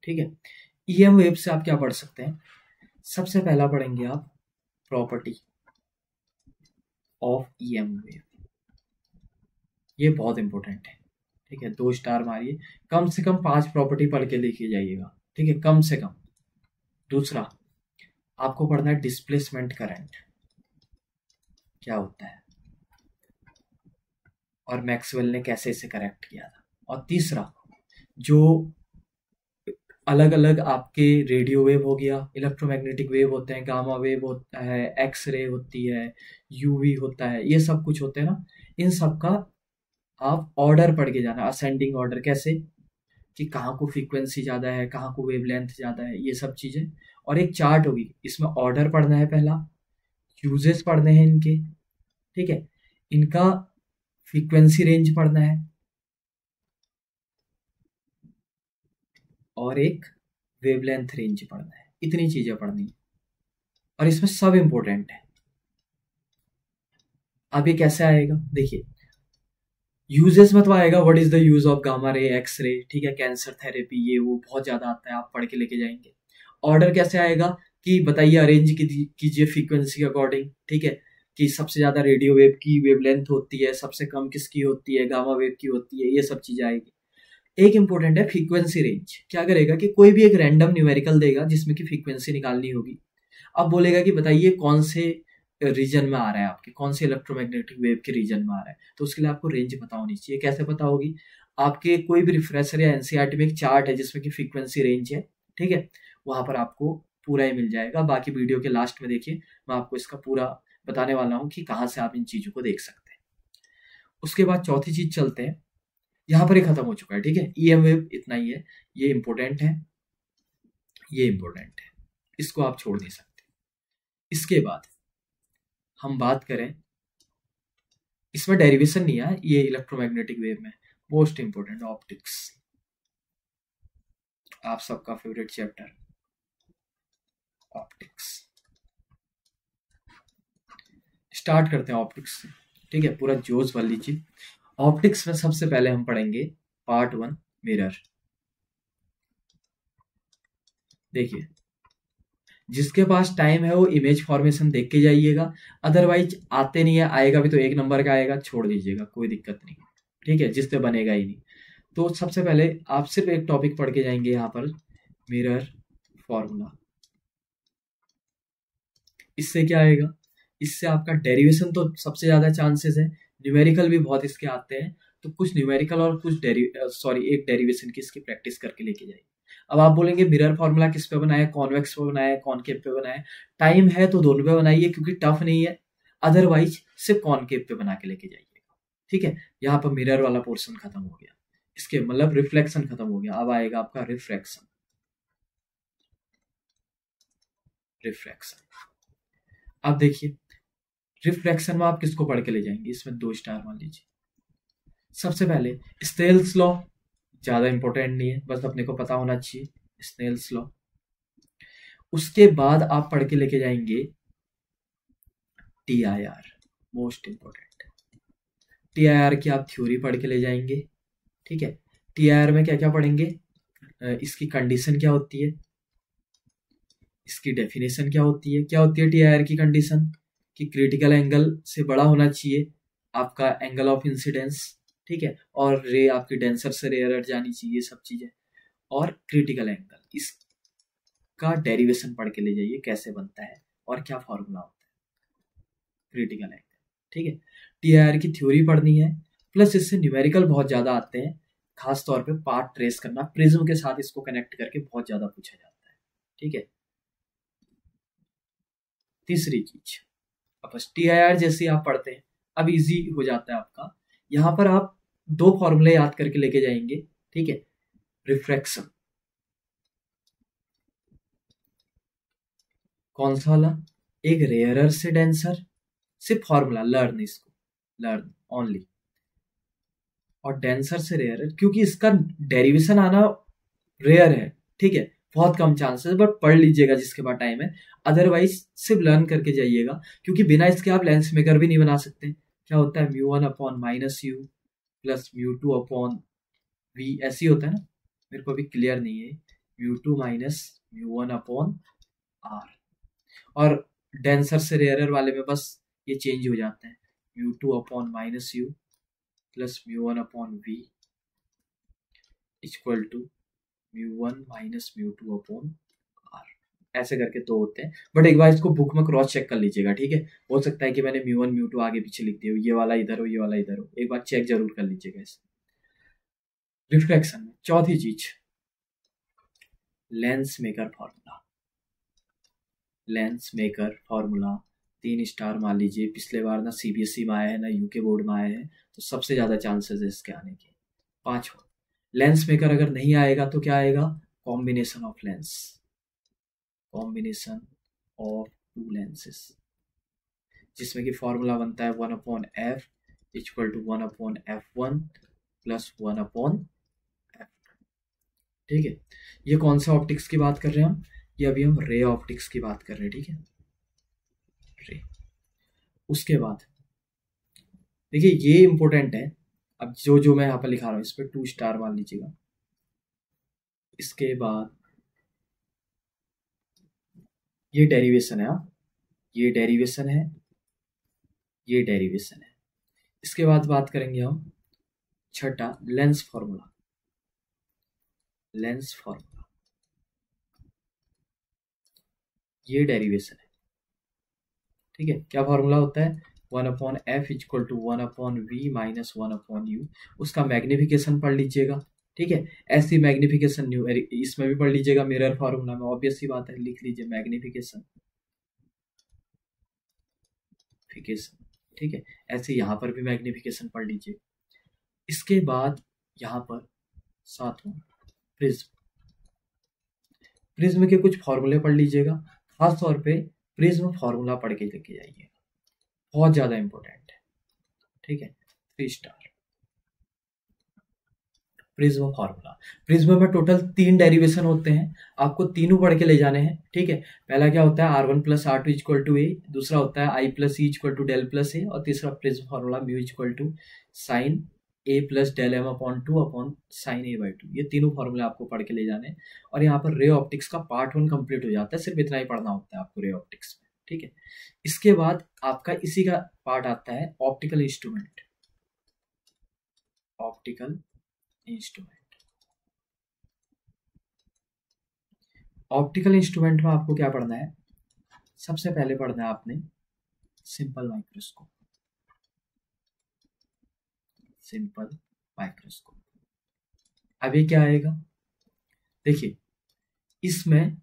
ठीक है, EM वेव से आप क्या पढ़ सकते हैं, सबसे पहला पढ़ेंगे आप प्रॉपर्टी ऑफ EM वेव, ये बहुत इंपॉर्टेंट है। ठीक है, 2 स्टार मारिए, कम से कम 5 प्रॉपर्टी पढ़ के लेके जाइएगा। ठीक है, कम से कम। दूसरा आपको पढ़ना है डिस्प्लेसमेंट करंट क्या होता है, और मैक्सवेल ने कैसे इसे करेक्ट किया था। और तीसरा, जो अलग अलग आपके रेडियो वेव हो गया, इलेक्ट्रोमैग्नेटिक वेव होते हैं, गामा वेव होता है, एक्स रे होती है, यूवी होता है, ये सब कुछ होते हैं ना, इन सब का आप ऑर्डर पढ़ के जाना, असेंडिंग ऑर्डर, कैसे कि कहाँ को फ्रीक्वेंसी ज़्यादा है, कहाँ को वेवलेंथ ज़्यादा है, ये सब चीज़ें। और एक चार्ट होगी, इसमें ऑर्डर पढ़ना है पहला, यूजेस पढ़ने हैं इनके, ठीक है, इनका फ्रीक्वेंसी रेंज पढ़ना है, और एक वेवलेंथ रेंज पढ़ना है। इतनी चीजें पढ़नी है, और इसमें सब इंपॉर्टेंट है। अब ये कैसे आएगा, देखिए, यूजेस में तो आएगा what is the use of gamma ray, X ray, ठीक है, कैंसर थेरेपी, ये वो बहुत ज्यादा आता है, आप पढ़ के लेके जाएंगे। ऑर्डर कैसे आएगा कि बताइए, अरेंज कीजिए फ्रीक्वेंसी के अकॉर्डिंग, ठीक है, कि सबसे ज्यादा रेडियो वेव की वेवलेंथ होती है, सबसे कम किसकी होती है, गामा वेव की होती है, ये सब चीजें आएगी। एक इंपॉर्टेंट है फ्रीक्वेंसी रेंज, क्या करेगा कि कोई भी एक रैंडम न्यूमेरिकल देगा जिसमें की फ्रीक्वेंसी निकालनी होगी। अब बोलेगा कि बताइए कौन से रीजन में आ रहा है, आपके कौन से इलेक्ट्रोमैग्नेटिक वेव के रीजन में आ रहा है, तो उसके लिए आपको रेंज पता होनी चाहिए। कैसे पता होगी, आपके कोई भी रिफ्रेशर या एनसीईआरटी में एक चार्ट है जिसमें कि फ्रीक्वेंसी रेंज है, ठीक है, वहां पर आपको पूरा ही मिल जाएगा। बाकी वीडियो के लास्ट में देखिए, मैं आपको इसका पूरा बताने वाला हूँ कि कहाँ से आप इन चीजों को देख सकते हैं। उसके बाद चौथी चीज चलते हैं, यहाँ पर ही खत्म हो चुका है, ठीक है, EM वेव इतना ही है, ये इंपॉर्टेंट है, ये इंपॉर्टेंट है, इसको आप छोड़ नहीं सकते। इसके बाद हम बात करें, इसमें डेरिवेशन नहीं है, ये इलेक्ट्रोमैग्नेटिक वेव में मोस्ट इंपॉर्टेंट ऑप्टिक्स, आप सबका फेवरेट चैप्टर ऑप्टिक्स। स्टार्ट करते हैं ऑप्टिक्स से, ठीक है, पूरा जोश भर लीजिए। ऑप्टिक्स में सबसे पहले हम पढ़ेंगे पार्ट 1 मिरर। देखिए, जिसके पास टाइम है वो इमेज फॉर्मेशन देख के जाइएगा, अदरवाइज आते नहीं है, आएगा भी तो 1 नंबर का आएगा, छोड़ दीजिएगा, कोई दिक्कत नहीं, ठीक है, जिससे बनेगा ही नहीं। तो सबसे पहले आप सिर्फ एक टॉपिक पढ़ के जाएंगे यहाँ पर, मिरर फॉर्मूला। इससे क्या आएगा, इससे आपका डेरिवेशन तो सबसे ज्यादा चांसेस है, न्यूमेरिकल भी बहुत इसके आते हैं, तो कुछ न्यूमेरिकल और कुछ एक डेरिवेशन की इसकी प्रैक्टिस करके लेके जाइए। अब आप बोलेंगे मिरर फॉर्मूला किस पे बनाया, कॉन्वेक्स पे बनाया, कॉनकेव पे बनाया। टाइम है तो दोनों पे बनाइए क्योंकि टफ नहीं है, अदरवाइज सिर्फ कॉनकेव पे बना के लेके जाइएगा। ठीक है, यहाँ पर मिरर वाला पोर्शन खत्म हो गया, इसके मतलब रिफ्लेक्शन खत्म हो गया। अब आएगा आपका रिफ्रैक्शन। अब देखिए रिफ्लेक्शन में आप किसको पढ़ के ले जाएंगे, इसमें 2 स्टार मान लीजिए। सबसे पहले स्नेल्स लॉ, ज्यादा इंपॉर्टेंट नहीं है, बस अपने को पता होना चाहिए स्नेल्स लॉ। उसके बाद आप पढ़ के लेके जाएंगे TIR, मोस्ट इंपॉर्टेंट। TIR की आप थ्योरी पढ़ के ले जाएंगे। ठीक है, TIR में क्या क्या पढ़ेंगे, इसकी कंडीशन क्या होती है, इसकी डेफिनेशन क्या होती है TIR की कंडीशन, कि क्रिटिकल एंगल से बड़ा होना चाहिए आपका एंगल ऑफ इंसिडेंस। ठीक है, और रे आपकी डेंसर से रेयर जानी चाहिए, सब चीजें। और क्रिटिकल एंगल, इसका डेरिवेशन पढ़ के ले जाइए कैसे बनता है और क्या फॉर्मूला होता है क्रिटिकल एंगल। ठीक है, TIR की थ्योरी पढ़नी है, प्लस इससे न्यूमेरिकल बहुत ज्यादा आते हैं, खास तौर पे पार्ट ट्रेस करना, प्रिज्म के साथ इसको कनेक्ट करके बहुत ज्यादा पूछा जाता है। ठीक है, तीसरी चीज, अब बस TIR जैसे आप पढ़ते हैं अब इजी हो जाता है आपका। यहां पर आप 2 फॉर्मूले याद करके लेके जाएंगे। ठीक है, रिफ्रैक्शन कौन सा वाला, एक रेयरर से डेंसर, सिर्फ फॉर्मूला लर्न, इसको लर्न ओनली। और डेंसर से रेयरर, क्योंकि इसका डेरिवेशन आना रेयर है। ठीक है, बहुत कम चांसेस, बट पढ़ लीजिएगा जिसके पास टाइम है, अदरवाइज सिर्फ लर्न करके जाइएगा, क्योंकि बिना इसके आप लेंस मेकर भी नहीं बना सकते। क्या होता है, μ1/-u प्लस μ2/v, ऐसे ही होता है ना, मेरे को अभी क्लियर नहीं है। μ2 माइनस μ1/r, और डेंसर से रेयरर वाले में बस ये चेंज हो जाता है, μ2/-u plus μ1/v equal to μ1 minus μ2/r, ऐसे करके 2 होते हैं। बट एक बार इसको बुक में क्रॉस चेक कर लीजिएगा। ठीक है, हो सकता है कि मैंने μ1 μ2 आगे पीछे लिख दिया हो, ये वाला इधर हो ये वाला इधर हो, एक बार चेक जरूर कर लीजिएगा इसे। रिफ्लेक्शन में चौथी चीज, lens maker formula. Lens maker formula 3 star मान लीजिए, पिछले बार ना CBSE में आया है ना UK बोर्ड में आया है, तो सबसे ज्यादा चांसेस है इसके आने के। 5वां, लेंस मेकर अगर नहीं आएगा तो क्या आएगा, combination of lens, combination of 2 lenses, जिसमें कि फॉर्मूला बनता है 1/f equal to 1/f1 plus 1/f। ठीक है, ये कौन सा ऑप्टिक्स की बात कर रहे हैं हम, ये अभी हम रे ऑप्टिक्स की बात कर रहे हैं। ठीक है, रे। उसके बाद देखिए ये इंपॉर्टेंट है, अब जो जो मैं यहाँ पर लिखा रहा हूँ इस पर 2 स्टार मान लीजिएगा। इसके बाद ये डेरिवेशन है, ये डेरिवेशन है, ये डेरिवेशन है। इसके बाद बात करेंगे हम छठा, लेंस फॉर्मूला। लेंस फॉर्मूला, ये डेरिवेशन है। ठीक है, क्या फॉर्मूला होता है, 1/f equal to 1/v minus 1/u। उसका मैग्निफिकेशन पढ़ लीजिएगा। ठीक है, ऐसी मैग्निफिकेशन इसमें भी पढ़ लीजिएगा, मिरर फॉर्मूला में ऑब्वियस सी बात है, लिख लीजिए मैग्निफिकेशन। ठीक है, ऐसे यहाँ पर भी मैग्निफिकेशन पढ़ लीजिए। इसके बाद यहाँ पर 7वां, प्रिज्म। प्रिज्म के कुछ फॉर्मूले पढ़ लीजिएगा, खास तौर पे प्रिज्म फॉर्मूला पढ़ के लेके जाइए, बहुत ज्यादा इंपॉर्टेंट है। ठीक है, 3 स्टार। प्रिज्म फॉर्मूला, प्रिज्म में टोटल 3 डेरिवेशन होते हैं, आपको तीनों पढ़ के ले जाने हैं। ठीक है, पहला क्या होता है, R1 plus R2 equal to ए, दूसरा होता है I plus E equal to del plus A, और तीसरा prism formula mu equal to sine A plus del M upon 2 upon sine A/2। ये तीनों फॉर्मूले आपको पढ़ के ले जाने हैं, और यहाँ पर रे ऑप्टिक्स का पार्ट 1 कंप्लीट हो जाता है, सिर्फ इतना ही पढ़ना होता है आपको रे ऑप्टिक्स में। ठीक है, इसके बाद आपका इसी का पार्ट आता है optical instrument. Optical instrument. Optical instrument में आपको क्या पढ़ना है? सबसे पहले पढ़ना है आपने सिंपल माइक्रोस्कोप। Simple microscope. अभी क्या आएगा? देखिए, इसमें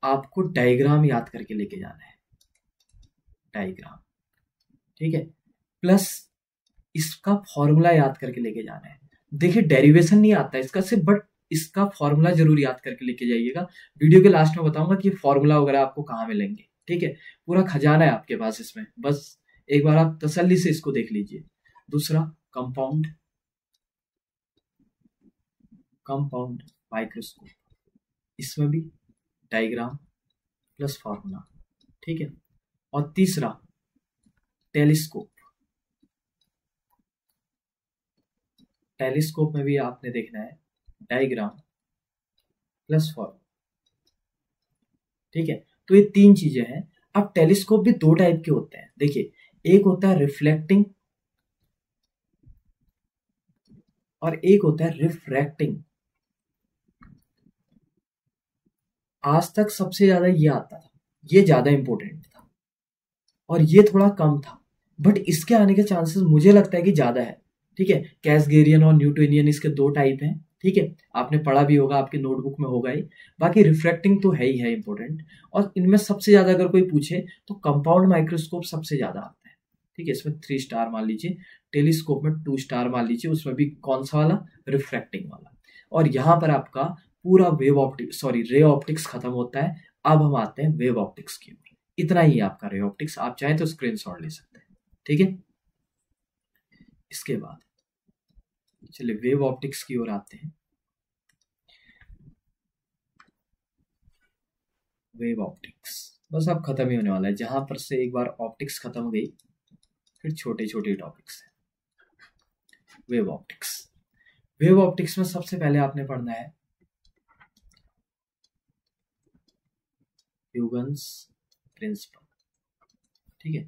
आपको डायग्राम याद करके लेके जाना है। डायग्राम, ठीक है, प्लस इसका फॉर्मूला याद करके लेके जाना है। देखिए, डेरिवेशन नहीं आता इसका सिर्फ, बट इसका फॉर्मूला जरूर याद करके लेके जाइएगा। वीडियो के लास्ट में बताऊंगा कि फॉर्मूला वगैरह आपको कहाँ मिलेंगे। ठीक है, पूरा खजाना है आपके पास इसमें, बस एक बार आप तसल्ली से इसको देख लीजिए। दूसरा, कंपाउंड माइक्रोस्कोप, इसमें भी डायग्राम प्लस फॉर्मूला। ठीक है, और तीसरा, टेलीस्कोप। टेलीस्कोप में भी आपने देखना है डायग्राम प्लस फॉर्मूला। ठीक है, तो ये 3 चीजें हैं। अब टेलीस्कोप भी 2 टाइप के होते हैं। देखिए, एक होता है रिफ्लेक्टिंग और एक होता है रिफ्रैक्टिंग। आज तक सबसे ज्यादा ये आता था, ये ज्यादा इंपॉर्टेंट था, और ये थोड़ा कम था, बट इसके आने के चांसेस मुझे लगता है कि ज्यादा है। ठीक है, कैसगेरियन और न्यूटोनियन इसके 2 टाइप हैं। ठीक है, आपने पढ़ा भी होगा, आपके नोटबुक में होगा ही। बाकी रिफ्रैक्टिंग तो है ही है इंपॉर्टेंट, और इनमें सबसे ज्यादा अगर कोई पूछे तो कंपाउंड माइक्रोस्कोप सबसे ज्यादा आता है। ठीक है, इसमें 3 स्टार मान लीजिए, टेलीस्कोप में 2 स्टार मान लीजिए, उसमें भी कौन सा वाला? रिफ्रैक्टिंग वाला। और यहाँ पर आपका पूरा रे ऑप्टिक्स खत्म होता है। अब हम आते हैं वेव ऑप्टिक्स की ओर। इतना ही है आपका रे ऑप्टिक्स, आप चाहें तो स्क्रीनशॉट ले सकते हैं। ठीक है, इसके बाद चलिए वेव ऑप्टिक्स की ओर आते हैं। वेव ऑप्टिक्स बस अब खत्म ही होने वाला है। जहां पर से एक बार ऑप्टिक्स खत्म हो गई, फिर छोटे छोटे टॉपिक्स हैं। वेव ऑप्टिक्स, वेव ऑप्टिक्स में सबसे पहले आपने पढ़ना है ह्यूगन्स प्रिंसिपल। ठीक है,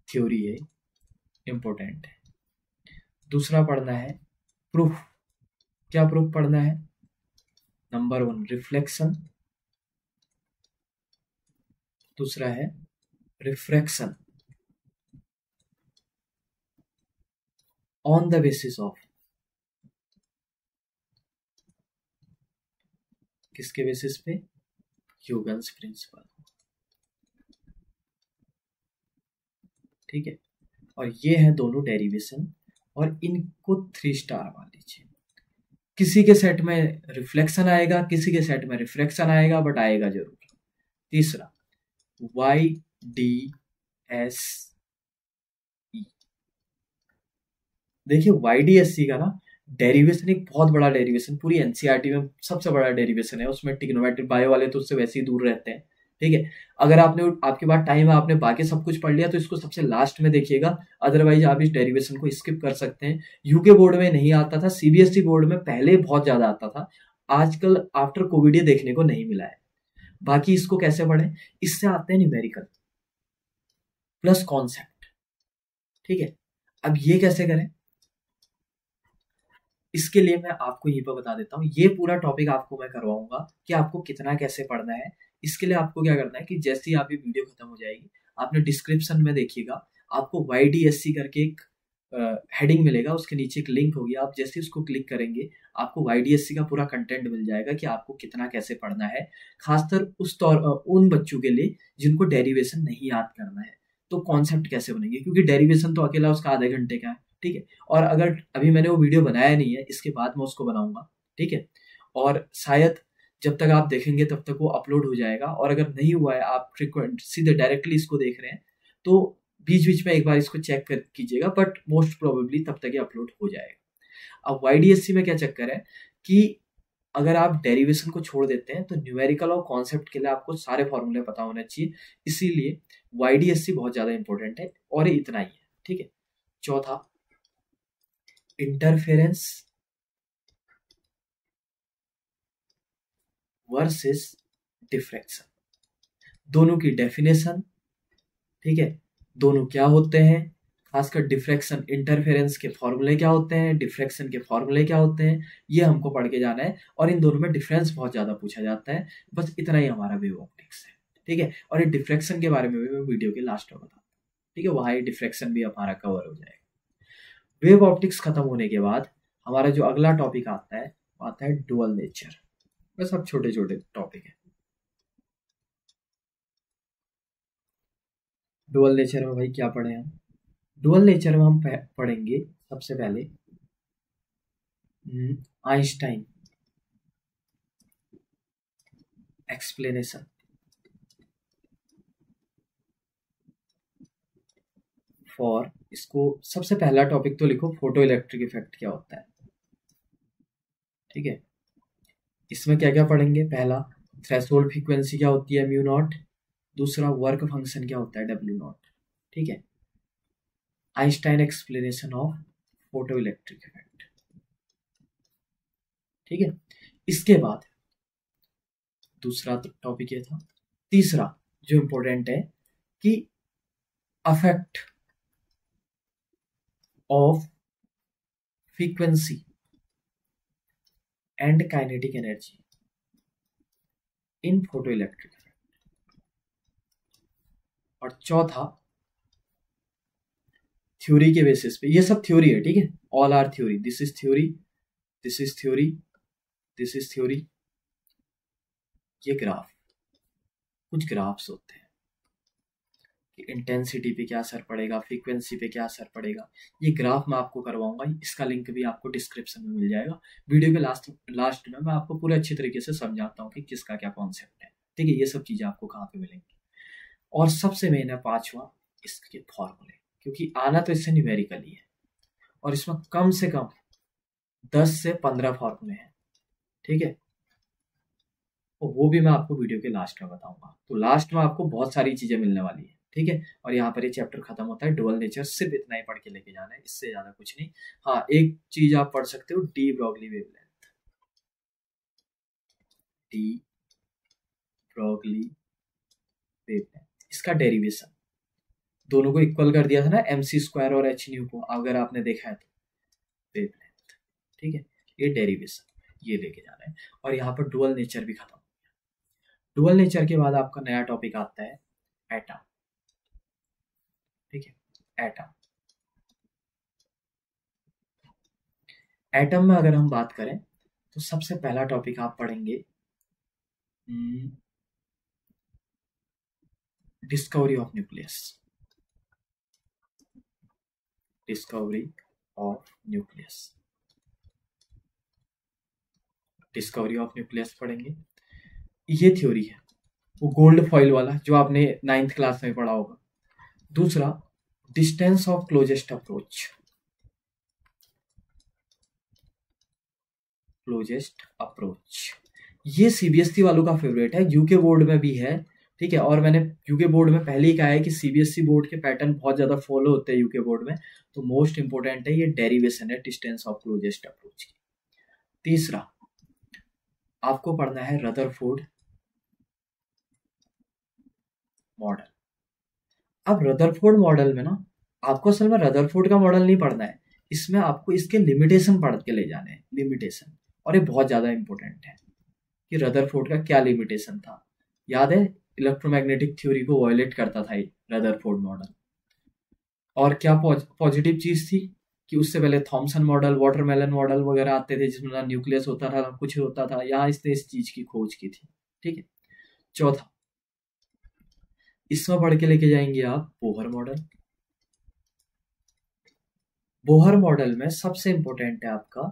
थ्योरी है, इंपॉर्टेंट है। दूसरा पढ़ना है प्रूफ। क्या प्रूफ पढ़ना है? नंबर 1 रिफ्लेक्शन, दूसरा है refraction on the basis of, किसके बेसिस पे? Huygens principle. ठीक है, और ये है दोनों डेरिवेशन, और इनको 3 स्टार मान लीजिए। किसी के सेट में रिफ्लेक्शन आएगा, किसी के सेट में रिफ्रैक्शन आएगा, बट आएगा जरूर। तीसरा, YDSE। देखिए, YDSE का ना डेरिवेशन एक बहुत बड़ा डेरिवेशन, पूरी एनसीईआरटी में सबसे बड़ा डेरिवेशन है। उसमें ट्रिग्नोमेट्री, बायो वाले तो उससे वैसे ही दूर रहते हैं। ठीक है, अगर आपके पास टाइम है, आपने बाकी सब कुछ पढ़ लिया, तो इसको सबसे लास्ट में देखिएगा, अदरवाइज आप इस डेरिवेशन को स्किप कर सकते हैं। यूके बोर्ड में नहीं आता था, सीबीएसई बोर्ड में पहले बहुत ज्यादा आता था, आजकल आफ्टर कोविड ये देखने को नहीं मिला है। बाकी इसको कैसे पढ़ें? इससे आते हैं न्यूमेरिकल प्लस कॉन्सेप्ट। ठीक है, अब ये कैसे करें, इसके लिए मैं आपको यहीं पर बता देता हूँ। ये पूरा टॉपिक आपको मैं करवाऊंगा कि आपको कितना कैसे पढ़ना है। इसके लिए आपको क्या करना है कि जैसे ही आपकी वीडियो खत्म हो जाएगी, आपने डिस्क्रिप्शन में देखिएगा, आपको YDSC करके एक हेडिंग मिलेगा, उसके नीचे एक लिंक होगी। आप जैसे उसको क्लिक करेंगे, आपको YDSC का पूरा कंटेंट मिल जाएगा कि आपको कितना कैसे पढ़ना है। खासकर उन बच्चों के लिए जिनको डेरिवेशन नहीं याद करना है, तो कॉन्सेप्ट कैसे बनेंगे, क्योंकि डेरिवेशन तो अकेला उसका आधे घंटे का है। ठीक है, और अगर अभी मैंने वो वीडियो बनाया नहीं है, इसके बाद मैं उसको बनाऊंगा। ठीक है, और शायद जब तक आप देखेंगे तब तक वो अपलोड हो जाएगा, और अगर नहीं हुआ है, आप फ्रिक्वेंट सीधे डायरेक्टली इसको देख रहे हैं, तो बीच बीच में एक बार इसको चेक कर कीजिएगा, बट मोस्ट प्रोबेबली तब तक ये अपलोड हो जाएगा। अब YDSC में क्या चक्कर है कि अगर आप डेरिवेशन को छोड़ देते हैं, तो न्यूमेरिकल और कॉन्सेप्ट के लिए आपको सारे फॉर्मूले पता होने चाहिए, इसीलिए YDSC बहुत ज्यादा इंपॉर्टेंट है, और ये इतना ही है। ठीक है, चौथा, इंटरफेरेंस वर्सेस डिफ्रैक्शन, दोनों की डेफिनेशन। ठीक है, दोनों क्या होते हैं, खासकर डिफ्रैक्शन इंटरफेरेंस के फॉर्मूले क्या होते हैं, डिफ्रैक्शन के फॉर्मूले क्या होते हैं, ये हमको पढ़ के जाना है। और इन दोनों में डिफरेंस बहुत ज़्यादा पूछा जाता है। बस इतना ही हमारा वेव ऑप्टिक्स है, ठीक है। और ये डिफ्रैक्शन के बारे में भी मैं वीडियो के लास्ट में बताऊँ, ठीक है, वहाँ ये डिफ्रैक्शन भी हमारा कवर हो जाएगा। वेव ऑप्टिक्स खत्म होने के बाद हमारा जो अगला टॉपिक आता है वो आता है डुअल नेचर। बस सब छोटे छोटे टॉपिक है। डुअल नेचर में भाई क्या पढ़े हम? डुअल नेचर में हम पढ़ेंगे सबसे पहले आइंस्टाइन एक्सप्लेनेशन फॉर, इसको सबसे पहला टॉपिक तो लिखो, फोटो इलेक्ट्रिक इफेक्ट क्या होता है, ठीक है। इसमें क्या क्या पढ़ेंगे? पहला, थ्रेशोल्ड फ्रीक्वेंसी क्या होती है, म्यू नॉट। दूसरा, वर्क फंक्शन क्या होता है, डब्ल्यू नॉट, ठीक है। Einstein explanation of photo electric effect, ठीक है। इसके बाद दूसरा टॉपिक ये था। तीसरा जो इंपॉर्टेंट है कि affect of frequency and kinetic energy in photo electric effect. और चौथा, थ्योरी के बेसिस पे, ये सब थ्योरी है, ठीक है, all are theory, this is theory, this is theory, this is theory. ये ग्राफ, कुछ ग्राफ्स होते हैं कि इंटेंसिटी पे क्या असर पड़ेगा, फ्रीक्वेंसी पे क्या असर पड़ेगा। ये ग्राफ मैं आपको करवाऊंगा, इसका लिंक भी आपको डिस्क्रिप्शन में मिल जाएगा। वीडियो के लास्ट में मैं आपको पूरे अच्छे तरीके से समझाता हूँ कि किसका क्या कॉन्सेप्ट है, ठीक है। ये सब चीज़ें आपको कहाँ पे मिलेंगी। और सबसे मेन है पांचवा, इसके फॉर्मूले, क्योंकि आना तो इससे न्यूमेरिकल ही है और इसमें कम से कम 10 से 15 फॉर्मूले हैं, ठीक है। तो वो भी मैं आपको वीडियो के लास्ट में बताऊंगा। तो लास्ट में आपको बहुत सारी चीजें मिलने वाली है, ठीक है। और यहाँ पर ये चैप्टर खत्म होता है, डुअल नेचर सिर्फ इतना ही पढ़ के लेके जाना है, इससे ज्यादा कुछ नहीं। हाँ, एक चीज आप पढ़ सकते हो, de Broglie wavelength, de Broglie wavelength, इसका डेरिवेशन, दोनों को इक्वल कर दिया था ना, एमसी स्क्वायर और एच न्यू को, अगर आपने देखा है तो, वेवलेंथ, ठीक है। ये डेरिवेशन ये लेके जाना है। और यहाँ पर डुअल नेचर भी खत्म। डुअल नेचर के बाद आपका नया टॉपिक आता है एटम, ठीक है। एटम, एटम में अगर हम बात करें तो सबसे पहला टॉपिक आप पढ़ेंगे discovery of nucleus, discovery of nucleus, discovery of nucleus पढ़ेंगे। ये थ्योरी है वो गोल्ड फॉइल वाला जो आपने 9th क्लास में पढ़ा होगा। दूसरा, distance of closest approach, closest approach, ये सीबीएसई वालों का फेवरेट है, यूके बोर्ड में भी है, ठीक है। और मैंने यूके बोर्ड में पहले ही कहा है कि सीबीएसई बोर्ड के पैटर्न बहुत ज्यादा फॉलो होते हैं यूके बोर्ड में। तो मोस्ट इंपोर्टेंट है ये डेरिवेशन है डिस्टेंस ऑफ क्लोजेस्ट अप्रोच की। तीसरा, आपको पढ़ना है रदरफोर्ड मॉडल। अब रदरफोर्ड मॉडल में ना, आपको असल में रदरफोर्ड का मॉडल नहीं पढ़ना है, इसमें आपको इसके लिमिटेशन पढ़ के ले जाने हैं, लिमिटेशन। और ये बहुत ज्यादा इंपॉर्टेंट है कि रदरफोर्ड का क्या लिमिटेशन था। याद है, इलेक्ट्रोमैग्नेटिक थ्योरी को वायलेट करता था ये रदरफोर्ड मॉडल। और क्या पॉजिटिव चीज थी कि उससे पहले थॉमसन मॉडल, वाटरमेलन मॉडल वगैरह आते थे जिसमें ना न्यूक्लियस होता था ना कुछ होता था। यहाँ इसने इस चीज की खोज की थी, ठीक है। चौथा, इसमें पढ़ के लेके जाएंगे आप बोहर मॉडल। बोहर मॉडल में सबसे इंपॉर्टेंट है आपका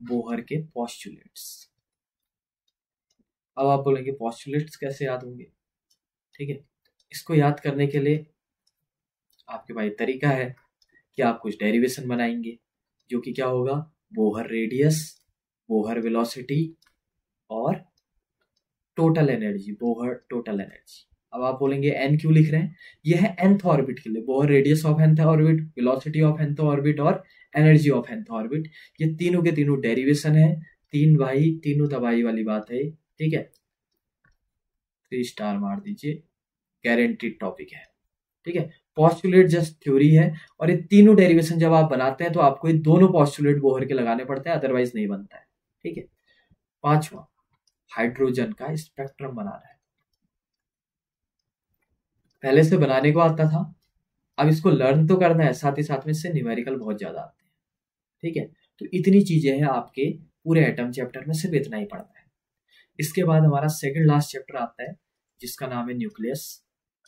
बोहर के पोस्टुलेट्स। अब आप बोलेंगे पोस्टुलेट्स कैसे याद होंगे, ठीक है। इसको याद करने के लिए आपके पास तरीका है कि आप कुछ डेरिवेशन बनाएंगे, जो कि क्या होगा, बोहर रेडियस, बोहर वेलोसिटी और total energy, Bohr total energy. अब आप बोलेंगे एन क्यों लिख रहे हैं, ये है nth ऑर्बिट के लिए, Bohr radius of nth orbit, velocity of nth orbit और एनर्जी ऑफ nth ऑर्बिट। ये तीनों के तीनों डेरिवेशन है, तीन भाई तीनों दवाई वाली बात है, ठीक है। 3 स्टार मार दीजिए, गारंटीड टॉपिक है, ठीक है। पॉस्टुलेट जस्ट थ्योरी है, और ये तीनों डेरिवेशन जब आप बनाते हैं तो आपको ये दोनों पॉस्टुलेट बोहर के लगाने पड़ते हैं, अदरवाइज नहीं बनता है। ठीक है। पांचवा, हाइड्रोजन का स्पेक्ट्रम बनाना है। पहले से बनाने को आता था, अब इसको लर्न तो करना है, साथ ही साथ में इससे न्यूमेरिकल बहुत ज्यादा आते हैं। ठीक है। तो इतनी चीजें हैं आपके पूरे एटम चैप्टर में, सिर्फ इतना ही पढ़ना है। इसके बाद हमारा सेकंड लास्ट चैप्टर आता है जिसका नाम है न्यूक्लियस।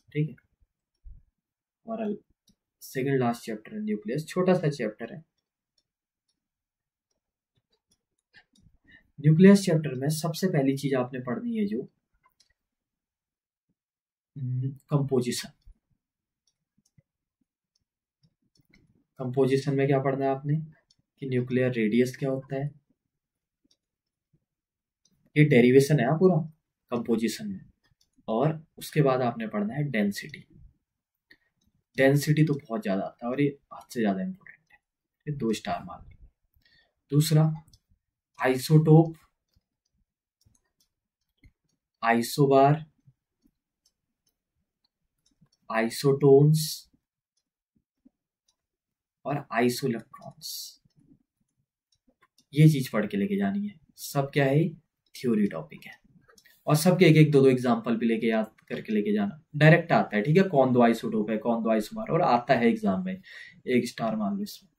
ठीक है। हमारा सेकंड लास्ट चैप्टर है न्यूक्लियस, छोटा सा चैप्टर है। न्यूक्लियस चैप्टर में सबसे पहली चीज आपने पढ़नी है जो कंपोजिशन। कंपोजिशन में क्या पढ़ना है आपने कि न्यूक्लियर रेडियस क्या होता है, ये डेरिवेशन है पूरा कंपोजिशन में। और उसके बाद आपने पढ़ना है डेंसिटी। डेंसिटी तो बहुत ज्यादा आता है और ये हद से ज्यादा इंपॉर्टेंट है, ये 2 स्टार मान लो। दूसरा, आइसोटोप, आइसोबार, आइसोटोन्स और आइसोइलेक्ट्रॉन्स, ये चीज पढ़ के लेके जानी है। सब क्या है, थ्योरी टॉपिक है, और सबके एक एक दो दो एग्जाम्पल भी लेके याद करके लेके जाना। डायरेक्ट आता है, ठीक है, कौन दो आइसोटोप है, कौन दो आइसोबार, और आता है एग्जाम में, 1 स्टार मान लो इसमें।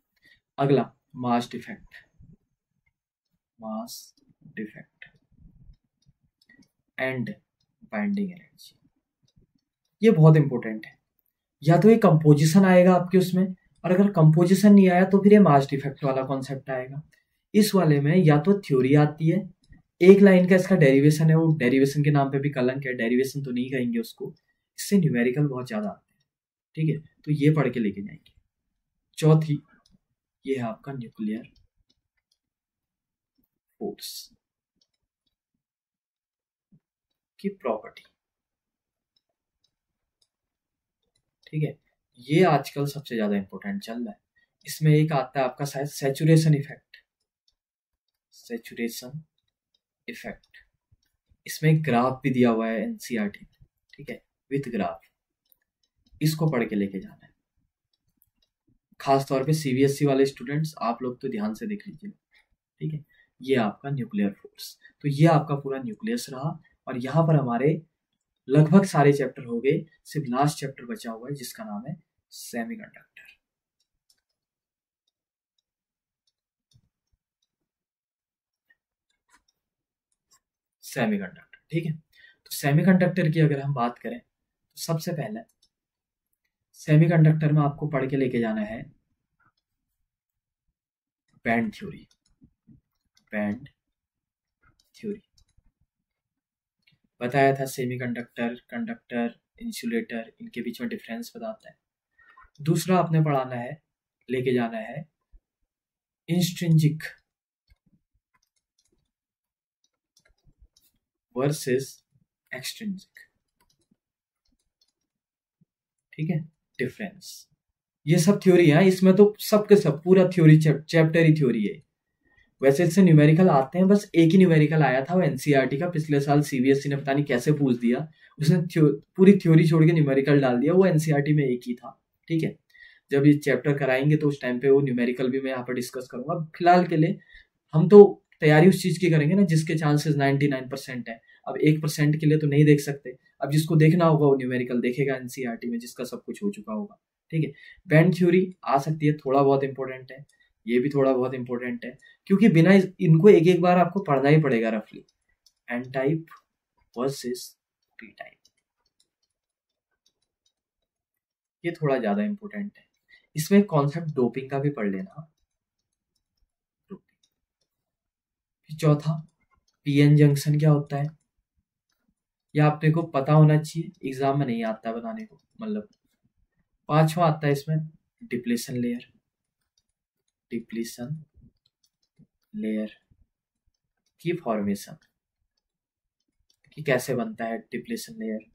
अगला, mass defect. Mass defect and binding energy, ये बहुत इंपॉर्टेंट है। या तो ये कंपोजिशन आएगा आपके उसमें, और अगर कंपोजिशन नहीं आया तो फिर ये मास डिफेक्ट वाला कॉन्सेप्ट आएगा। इस वाले में या तो थ्योरी आती है, एक लाइन का इसका डेरिवेशन है, वो डेरिवेशन के नाम पे भी कलंक है, डेरिवेशन तो नहीं कहेंगे उसको, इससे न्यूमेरिकल बहुत ज्यादा आते हैं। ठीक है, तो ये पढ़ के लेके जाएंगे। चौथी, ये है आपका न्यूक्लियर फोर्स की प्रॉपर्टी। ठीक है, ये आजकल सबसे ज्यादा इंपॉर्टेंट चल रहा है। इसमें एक आता है आपका शायद सैचुरेशन इफेक्ट। सैचुरेशन इफेक्ट, इसमें एक ग्राफ भी दिया हुआ है एनसीईआरटी में, ठीक है, विथ ग्राफ। इसको पढ़ के लेके जाना है, खास तौर पे सीबीएसई वाले स्टूडेंट्स, आप लोग तो ध्यान से देख लीजिए। ठीक है, ये आपका न्यूक्लियर फोर्स, तो ये आपका पूरा न्यूक्लियस रहा। और यहाँ पर हमारे लगभग सारे चैप्टर हो गए, सिर्फ लास्ट चैप्टर बचा हुआ है जिसका नाम है सेमीकंडक्टर। सेमीकंडक्टर, ठीक है। तो सेमीकंडक्टर की अगर हम बात करें तो सबसे पहले सेमीकंडक्टर में आपको पढ़ के लेके जाना है बैंड थ्योरी। बैंड थ्योरी बताया था, सेमीकंडक्टर, कंडक्टर, इंसुलेटर, इनके बीच में डिफरेंस बताता है। दूसरा आपने पढ़ाना है, लेके जाना है इंस्ट्रिंसिक वर्सेस एक्सट्रिंसिक। ठीक है, डिफरेंस, ये सब थ्योरी है, इसमें तो सबके सब पूरा थ्योरी चैप्टर ही थ्योरी है। वैसे इससे न्यूमेरिकल आते हैं, बस एक ही न्यूमेरिकल आया था, वो एनसीईआरटी का, पिछले साल सीबीएसई ने पता नहीं कैसे पूछ दिया, उसने पूरी थ्योरी छोड़ के न्यूमेरिकल डाल दिया, वो एनसीईआरटी में एक ही था। ठीक है, जब ये चैप्टर कराएंगे तो उस टाइम पे वो न्यूमेरिकल भी मैं यहाँ पर डिस्कस करूंगा। फिलहाल के लिए हम तो तैयारी उस चीज की करेंगे ना जिसके चांसेस 99% है। अब 1% के लिए तो नहीं देख सकते, अब जिसको देखना होगा वो न्यूमेरिकल देखेगा एनसीईआरटी में, जिसका सब कुछ हो चुका होगा। ठीक है, बैंड थ्योरी आ सकती है, थोड़ा बहुत इंपॉर्टेंट है, ये भी थोड़ा बहुत इंपॉर्टेंट है, क्योंकि बिना इनको एक एक बार आपको पढ़ना ही पड़ेगा रफली। N type versus P type, ये थोड़ा ज्यादा इंपॉर्टेंट है। इसमें कॉन्सेप्ट डोपिंग का भी पढ़ लेना। चौथा, पीएन जंक्शन क्या होता है, यह आपने को पता होना चाहिए, एग्जाम में नहीं आता बताने को, मतलब। पांचवा आता है इसमें डिप्लेशन लेयर। डिप्लेशन लेयर की फॉर्मेशन, कि कैसे बनता है depletion layer,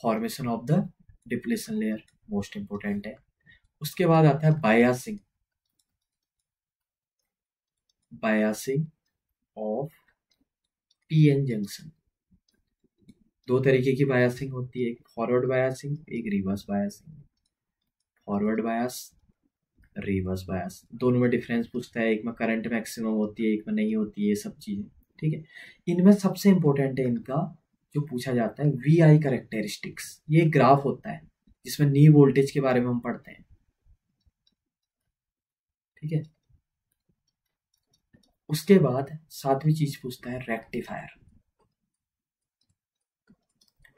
formation of the depletion layer most important है। उसके बाद आता है biasing. Biasing of PN junction, दो तरीके की बायसिंग होती है, एक फॉरवर्ड बायसिंग, एक reverse biasing. Forward bias, reverse bias, दोनों में डिफरेंस पूछता है, एक में करंट मैक्सिमम होती है, एक में नहीं होती है, ये सब चीज़ें। ठीक है, इनमें सबसे इंपॉर्टेंट है इनका जो पूछा जाता है वी आई करेक्टरिस्टिक्स। ये ग्राफ होता है जिसमें नी वोल्टेज के बारे में हम पढ़ते हैं। ठीक है, उसके बाद सातवीं चीज पूछता है रेक्टिफायर।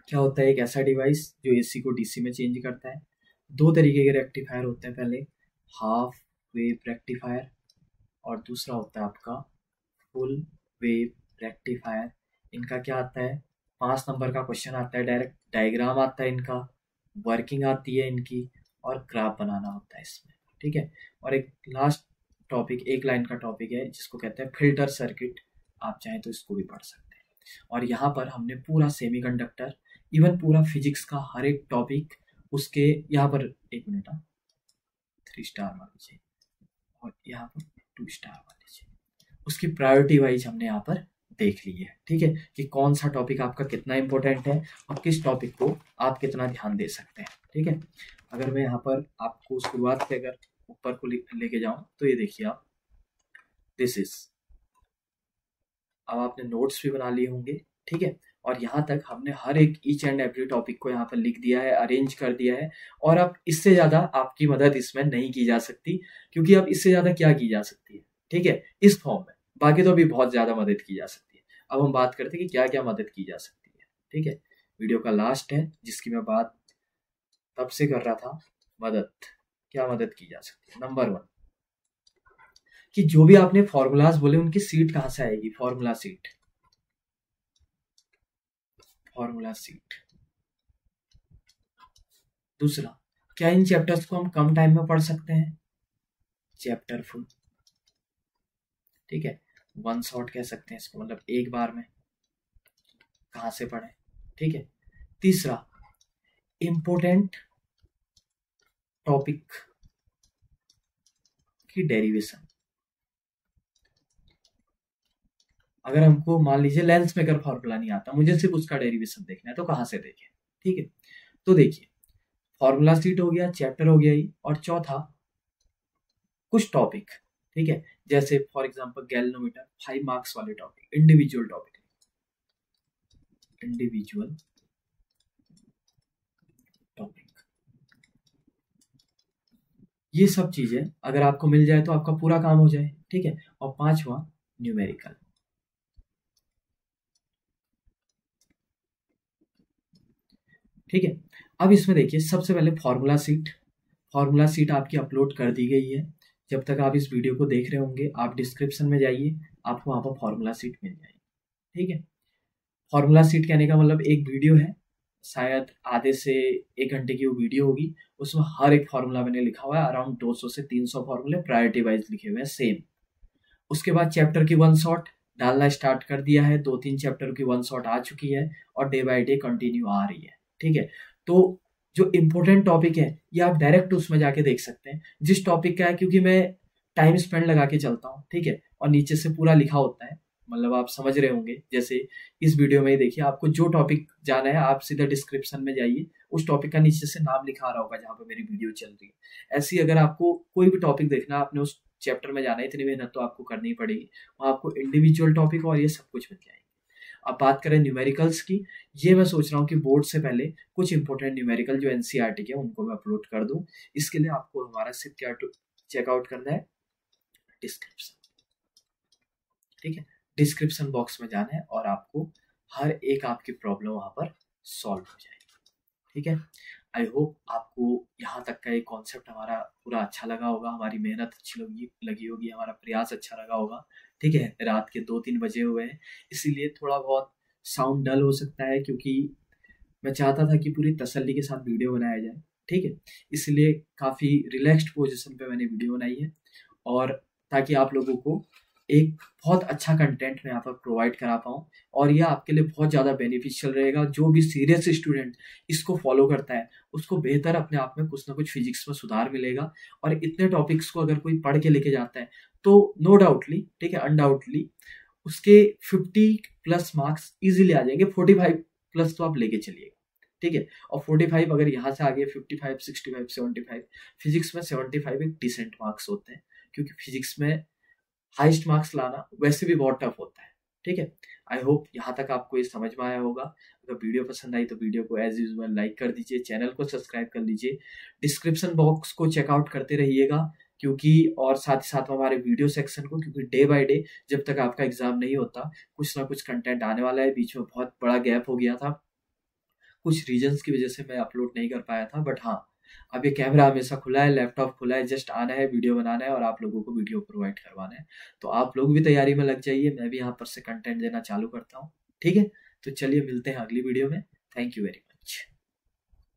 क्या होता है? एक ऐसा डिवाइस जो एसी को डीसी में चेंज करता है। दो तरीके के रेक्टिफायर होते हैं, पहले हाफ वेव रेक्टिफायर और दूसरा होता है आपका फुल वेव रेक्टिफायर। इनका क्या आता है? 5 नंबर का क्वेश्चन आता है, डायरेक्ट डायग्राम आता है इनका, वर्किंग आती है इनकी, और ग्राफ बनाना होता है इसमें। ठीक है, और एक लास्ट टॉपिक, एक लाइन का टॉपिक है जिसको कहते हैं फिल्टर सर्किट। आप चाहें तो इसको भी पढ़ सकते हैं। और यहाँ पर हमने पूरा सेमीकंडक्टर, इवन पूरा फिजिक्स का हर एक टॉपिक उसके यहाँ पर, एक मिनट, 3 स्टार वाली चाहिए और यहाँ पर 2 स्टार वाली चाहिए, उसकी प्रायोरिटी वाइज हमने यहाँ पर देख ली है। ठीक है, कि कौन सा टॉपिक आपका कितना इंपॉर्टेंट है और किस टॉपिक को आप कितना ध्यान दे सकते हैं। ठीक है, अगर मैं यहाँ पर आपको शुरुआत से अगर ऊपर को लेके जाऊं तो ये देखिए आप, दिस इज, अब आपने नोट्स भी बना लिए होंगे। ठीक है, और यहाँ तक हमने हर एक ईच एंड एवरी टॉपिक को यहाँ पर लिख दिया है, अरेंज कर दिया है। और अब इससे ज़्यादा आपकी मदद इसमें नहीं की जा सकती, क्योंकि अब इससे ज़्यादा क्या की जा सकती है? ठीक है, इस फॉर्म में, बाकी तो अभी बहुत ज़्यादा मदद की जा सकती है। अब हम बात करते हैं कि क्या क्या मदद की जा सकती है। ठीक है, वीडियो का लास्ट है जिसकी मैं बात तब से कर रहा था, मदद, क्या मदद की जा सकती है। नंबर 1, कि जो भी आपने फॉर्मूलाज बोले उनकी सीट कहाँ से आएगी? Formula seat, formula seat. दूसरा, क्या इन चैप्टर्स को हम कम टाइम में पढ़ सकते हैं? Chapter full. ठीक है, वन शॉट कह सकते हैं इसको, मतलब एक बार में कहाँ से पढ़ें। ठीक है, तीसरा, इंपोर्टेंट टॉपिक की डेरिवेशन। अगर हमको मान लीजिए लेंस मेकर फॉर्मूला नहीं आता, मुझे सिर्फ उसका डेरिवेशन देखना है, तो कहाँ से देखें? ठीक है, तो देखिए, फॉर्मूला सीट हो गया, चैप्टर हो गया ही, और चौथा कुछ टॉपिक। ठीक है, जैसे फॉर एग्जांपल गैल्वेनोमीटर, 5 मार्क्स वाले topic, individual topic, individual topic, ये सब चीजें अगर आपको मिल जाए तो आपका पूरा काम हो जाए। ठीक है, और 5वां न्यूमेरिकल। ठीक है, अब इसमें देखिए, सबसे पहले फॉर्मूला सीट। फॉर्मूला सीट आपकी अपलोड कर दी गई है। जब तक आप इस वीडियो को देख रहे होंगे, आप डिस्क्रिप्शन में जाइए, आपको वहाँ पर फॉर्मूला सीट मिल जाएगी। ठीक है, फॉर्मूला सीट कहने का मतलब एक वीडियो है, शायद आधे से 1 घंटे की वो वीडियो होगी, उसमें हर एक फॉर्मूला मैंने लिखा हुआ है, अराउंड 200 से 300 फॉर्मूले प्रायोरिटी वाइज लिखे हुए हैं सेम। उसके बाद चैप्टर की वन शॉट डालना स्टार्ट कर दिया है, 2-3 चैप्टर की वन शॉट आ चुकी है और डे बाय डे कंटिन्यू आ रही है। ठीक है, तो जो इम्पोर्टेंट टॉपिक है ये आप डायरेक्ट उसमें जाके देख सकते हैं, जिस टॉपिक का है, क्योंकि मैं टाइम स्पेंड लगा के चलता हूँ। ठीक है, और नीचे से पूरा लिखा होता है, मतलब आप समझ रहे होंगे। जैसे इस वीडियो में ही देखिए, आपको जो टॉपिक जाना है आप सीधा डिस्क्रिप्शन में जाइए, उस टॉपिक का नीचे से नाम लिखा आ रहा होगा जहाँ पे मेरी वीडियो चल रही है। ऐसे ही अगर आपको कोई भी टॉपिक देखना है, आपने उस चैप्टर में जाना है, इतनी मेहनत तो आपको करनी ही पड़ेगी, वहाँ आपको इंडिविजुअल टॉपिक और ये सब कुछ मिल जाएगी। अब बात करें न्यूमेरिकल्स की, ये मैं सोच रहा हूँ कि बोर्ड से पहले कुछ इंपॉर्टेंट न्यूमेरिकल जो एनसीईआरटी के उनको मैं अपलोड कर दूँ। इसके लिए आपको हमारा सिर्फ क्या चेकआउट करना है, डिस्क्रिप्शन। ठीक है, डिस्क्रिप्शन बॉक्स में जाना है और आपको हर एक आपकी प्रॉब्लम वहाँ पर सॉल्व हो जाएगी। ठीक है, आई होप आपको यहाँ तक का ये कॉन्सेप्ट हमारा पूरा अच्छा लगा होगा, हमारी मेहनत अच्छी लगी होगी, हमारा प्रयास अच्छा लगा होगा। ठीक है, रात के 2-3 बजे हुए हैं, इसीलिए थोड़ा बहुत साउंड डल हो सकता है, क्योंकि मैं चाहता था कि पूरी तसल्ली के साथ वीडियो बनाया जाए। ठीक है, इसलिए काफ़ी रिलैक्स्ड पोजीशन पे मैंने वीडियो बनाई है, और ताकि आप लोगों को एक बहुत अच्छा कंटेंट मैं यहाँ पर प्रोवाइड करा पाऊँ, और यह आपके लिए बहुत ज़्यादा बेनिफिशियल रहेगा। जो भी सीरियस स्टूडेंट इसको फॉलो करता है उसको बेहतर अपने आप में कुछ ना कुछ फिजिक्स में सुधार मिलेगा, और इतने टॉपिक्स को अगर कोई पढ़ के लेके जाता है तो नो डाउटली, ठीक है, अनडाउटली उसके 50+ मार्क्स इजीली आ जाएंगे। 45 प्लस तो आप लेके चलिएगा, ठीक है। और 45 अगर यहाँ से आगे 55, 65, 75, फिजिक्स में 75 एक डिसेंट मार्क्स होते हैं, क्योंकि फिजिक्स में हाईएस्ट मार्क्स लाना वैसे भी बहुत टफ होता है, ठीक है। आई होप यहाँ तक आपको ये समझ में आया होगा। अगर वीडियो पसंद आई तो वीडियो को एज यूजुअल लाइक कर दीजिए, चैनल को सब्सक्राइब कर लीजिए, डिस्क्रिप्शन बॉक्स को चेकआउट करते रहिएगा, क्योंकि और साथ ही साथ हमारे वीडियो सेक्शन को, क्योंकि डे बाय डे जब तक आपका एग्जाम नहीं होता कुछ ना कुछ कंटेंट आने वाला है। बीच में बहुत बड़ा गैप हो गया था, कुछ रीजंस की वजह से मैं अपलोड नहीं कर पाया था, बट हाँ अब ये कैमरा हमेशा खुला है, लैपटॉप खुला है, जस्ट आना है, वीडियो बनाना है और आप लोगों को वीडियो प्रोवाइड करवाना है। तो आप लोग भी तैयारी में लग जाइए, मैं भी यहाँ पर से कंटेंट देना चालू करता हूँ, ठीक है। तो चलिए मिलते हैं अगली वीडियो में। Thank you very much.